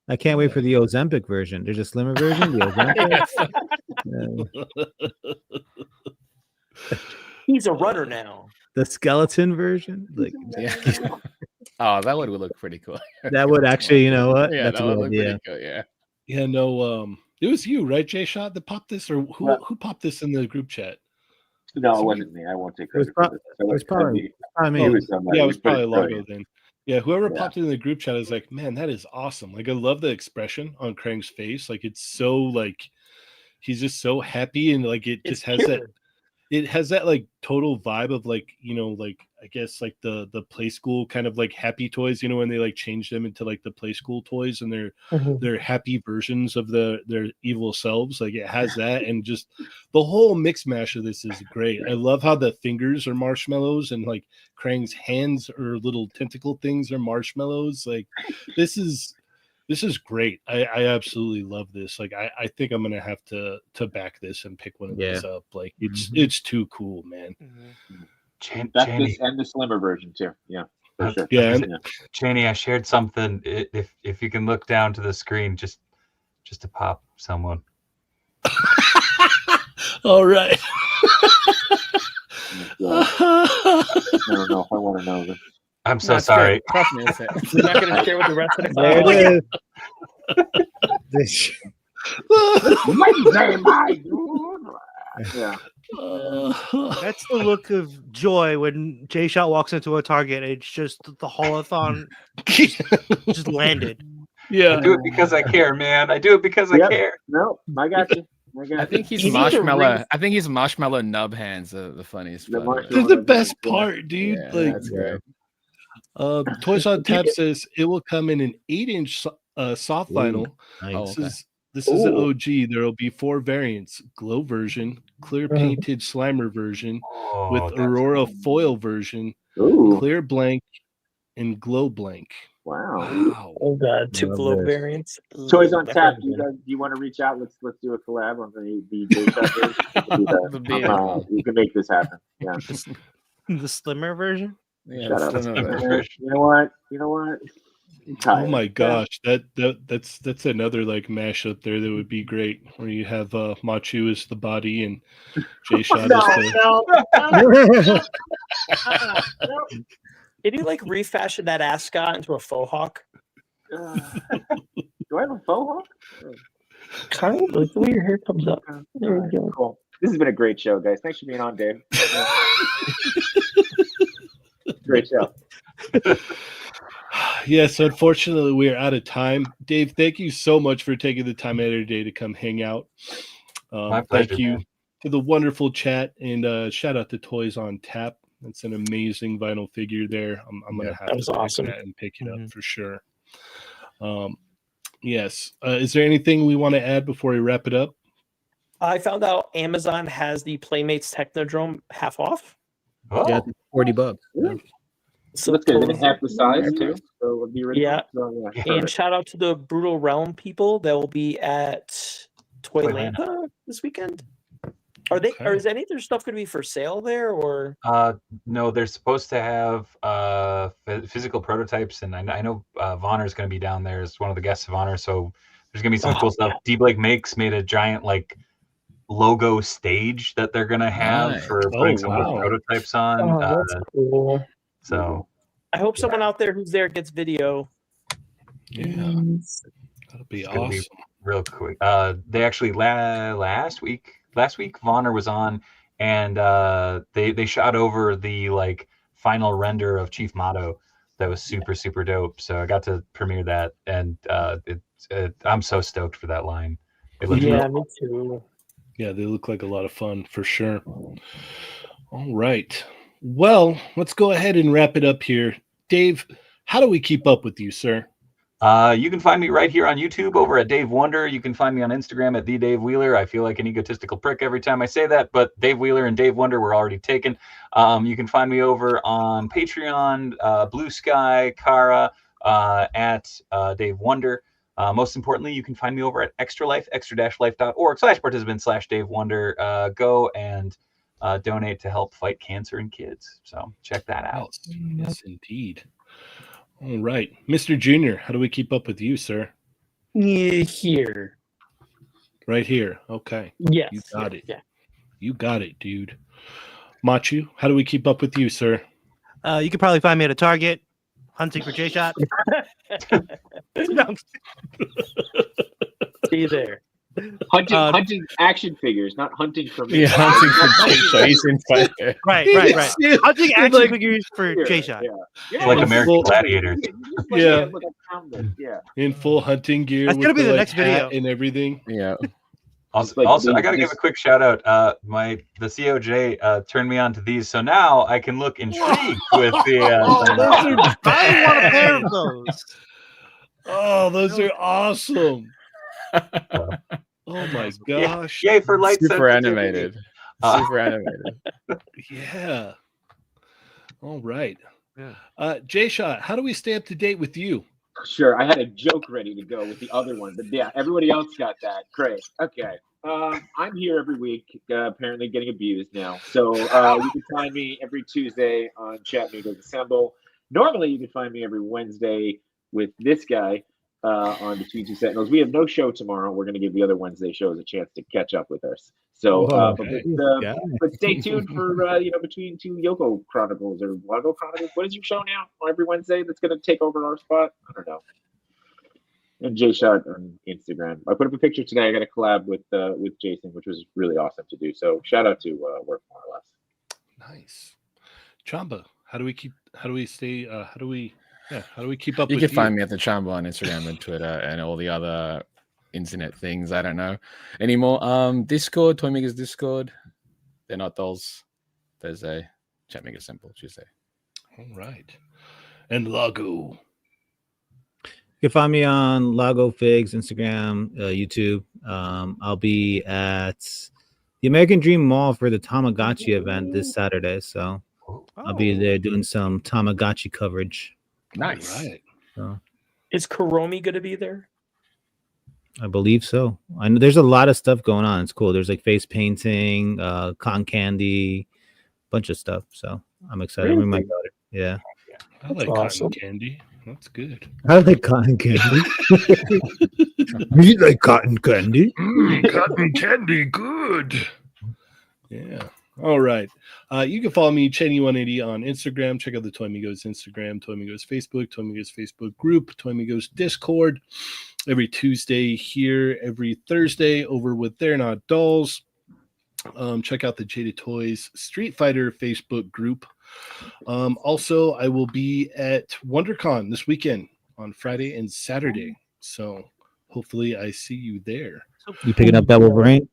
I can't wait for the Ozempic version. There's a slimmer version. The Ozempic. He's a runner now. The skeleton version. Like Yeah. Oh, that would look pretty cool. that would actually, you know what? Yeah, That's that a would good look idea. pretty cool. Yeah. Yeah, no, it was you, right, Jshot, that popped this, or who popped this in the group chat? No, it wasn't me. I won't take credit for this. It was probably. I It mean, was somebody. Yeah, it was probably Lago brilliant. then. Yeah, whoever Yeah. popped it in the group chat is like, man, that is awesome. Like, I love the expression on Krang's face. Like, it's so like he's just so happy, and like it just has that. It has that like total vibe of like, you know, like I guess like the play school kind of like happy toys, you know, when they like change them into like the play school toys and they're happy versions of their evil selves. Like it has that, and just the whole mix mash of this is great. I love how the fingers are marshmallows and like Krang's hands or little tentacle things are marshmallows. Like this is great. I absolutely love this. Like I think I'm gonna have to back this and pick one of these up. Like it's too cool, man. That's this and the slimmer version too. Yeah, for sure. Yeah. Cheynee, I shared something. If you can look down to the screen, just to pop someone. All right. I don't know if I want to know this. I'm so That's sorry. good. Trust me, it's it. You're not going to share with the rest of the There class. it is. Wednesday, my dude. Yeah. That's the look of joy when Jshot walks into a Target. It's just the holothon just landed. Yeah. I do it because I care, man. I do it because I Yep. care. No, I got you. I think he's You need to marshmallow. ring- I think he's marshmallow nub hands are the funniest The part. marshmallow- They're the best part, dude. Yeah, Like that's great. Toys on Tap says it will come in an 8-inch soft vinyl. Nice. Oh, okay. This is an OG. There will be 4 variants: glow version, clear painted Slimer version, Oh, with that's Aurora cool. foil version, Ooh, clear blank, and glow blank. wow. Wow. Oh god, 2 Love glow this. variants. Toys on That Tap. sounds Do good. you want to reach out? Let's do a collab on the Jshot. The beer. You can make this happen. Yeah. The slimmer version. Yeah, Shut that's up. another- You know what? I'm Oh tired. my gosh, that's another like mashup there that would be great, where you have Machu as the body and Jshot as the No. Did you like refashion that ascot into a faux hawk? Do I have a faux hawk? Kind of like the way your hair comes up. There we go. Cool. This has been a great show, guys. Thanks for being on, Dave. Great show. Yes, unfortunately, we are out of time. Dave, thank you so much for taking the time out of your day to come hang out. My pleasure, Thank you man. to the wonderful chat, and shout out to Toys on Tap. That's an amazing vinyl figure there. I'm gonna have that was to awesome. pick that and pick it up for sure. Yes. Is there anything we want to add before we wrap it up? I found out Amazon has the Playmates Technodrome half off. Oh, Yeah, $40. Yeah. So That's good. And totally- half the size too. So of the original. Yeah. So, yeah. And shout out to the Brutal Realm people that will be at Toylanta this weekend. Are they? Or Okay. is any of their stuff going to be for sale there? Or no, they're supposed to have physical prototypes, and I know Vonner's going to be down there as one of the guests of honor. So there's going to be some cool stuff. D Blake Makes made a giant like logo stage that they're going to have Nice. for putting some of wow. those prototypes on. that's cool. So I hope someone out there who's there gets video. Yeah, that'll be It's gonna be awesome. real quick. They actually last week Vonner was on, and they shot over the like final render of Chief Motto that was super dope. So I got to premiere that, and I'm so stoked for that line. It looks Yeah, real me too. Yeah, they look like a lot of fun for sure. All right. Well, let's go ahead and wrap it up here. Dave, how do we keep up with you, sir? You can find me right here on YouTube over at Dave Wonder. You can find me on Instagram at the Dave Wheeler. I feel like an egotistical prick every time I say that, but Dave Wheeler and Dave Wonder were already taken. You can find me over on Patreon, Blue Sky, Kara, at Dave Wonder. Most importantly, you can find me over at extra-life.org/participant/Dave Wonder. Go and donate to help fight cancer in kids. So check that out. Yes, indeed. All right. Mr. Junior, how do we keep up with you, sir? Here. Right here. Okay. Yes. You got it. Yeah. You got it, dude. Machu, how do we keep up with you, sir? You can probably find me at a Target hunting for Jshot. No, See you there. Hunting action figures, not hunting from. Yeah, hunting for Jshot. He's in fire. right. Yeah, Hunting action like- figures for Jshot. Yeah. It's like Yeah. American Well- Gladiators. Yeah. Look, I found this. Yeah. In full hunting gear. That's with gonna be the like, next video. hat and everything. Yeah. Also, like I gotta give this- a quick shout out. The COJ turned me on to these, so now I can look intrigued with the. I want a pair of those. Oh, those are awesome. Oh my gosh. Yay for light Super sensitivity. animated. Super animated. Yeah. All right. Yeah. Jshot, how do we stay up to date with you? Sure, I had a joke ready to go with the other one, but yeah, everybody else got that. Great. Okay. I'm here every week, apparently getting abused now. So you can find me every Tuesday on Chatmigos Assemble. Normally, you can find me every Wednesday with this guy on Between Two Sentinels. We have no show tomorrow. We're going to give the other Wednesday shows a chance to catch up with us. So, Okay. but stay tuned for Between Two Yoko Chronicles or Lago Chronicles. What is your show now? Every Wednesday that's going to take over our spot? I don't know. And Jshot on Instagram. I put up a picture today. I got a collab with Jason, which was really awesome to do. So shout out to Work More or Less. Nice. Chamba, how do we keep up You with can find me at the Chamba on Instagram and Twitter and all the other internet things. I don't know anymore. Discord, Toymigos Discord. They're not dolls. Thursday, Chatmigos Simple Tuesday. All right. And Lago. You can find me on Lago Figs, Instagram, YouTube. I'll be at the American Dream Mall for the Tamagotchi event this Saturday. So I'll be there doing some Tamagotchi coverage. Nice. All right. So Is Kuromi going to be there? I believe so. I know there's a lot of stuff going on. It's cool. There's like face painting, cotton candy, bunch of stuff. So I'm excited. Really? With my daughter. Yeah. I like awesome. cotton candy. That's good. I like cotton candy. You like cotton candy? Cotton candy, good. Yeah. All right. You can follow me, Cheynee180 on Instagram. Check out the Toymigos Instagram, Toymigos Facebook, Toymigos Facebook group, Toymigos Discord. Every Tuesday here, every Thursday over with They're Not Dolls. Check out the Jaded Toys Street Fighter Facebook group. Also, I will be at WonderCon this weekend on Friday and Saturday. So hopefully I see you there. You picking up that Wolverine?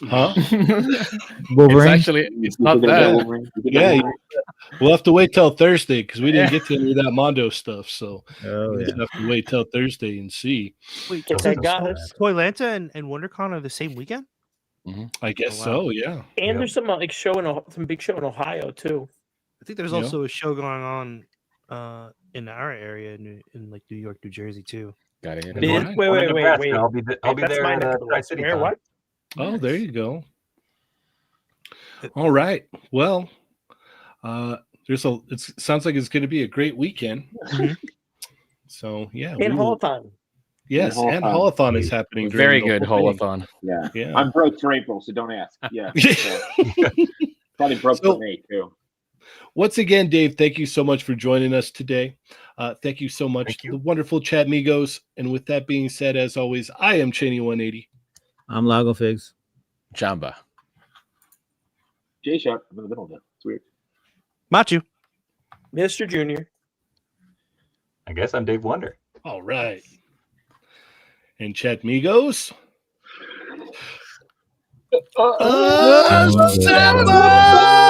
Huh? It's not that. Yeah, we'll have to wait till Thursday because we didn't get to any of that Mondo stuff. So Oh we'll yeah. have to wait till Thursday and see. Wait, Get that goddess. Toylanta and WonderCon are the same weekend? I guess Oh, wow. so. Yeah. And there's some like some big show in Ohio too. I think there's Yeah. also a show going on in our area in like New York, New Jersey too. Gotta hit Right. it. Right. Going to Wait. Nebraska. I'll be That's there my at neck of the woods. Tri-City Where? Con. What? Oh, there you go. All right. Well, it sounds like it's going to be a great weekend. So yeah, And Holothon. Yes, And and Holothon. Holothon is happening. during Very the good whole thing. holothon. Yeah. Yeah. I'm broke for April, so don't ask. Yeah. Probably broke So- for May too. Once again, Dave, thank you so much for joining us today. Thank you so much Thank to you. the wonderful Chatmigos. And with that being said, as always, I am Cheynee180. I'm Lago Figs. Chamba. Jshot, I'm in the middle now. It's weird. Machu. Mr. Junior. I guess I'm Dave Wonder. All right. And Chatmigos. Chamba!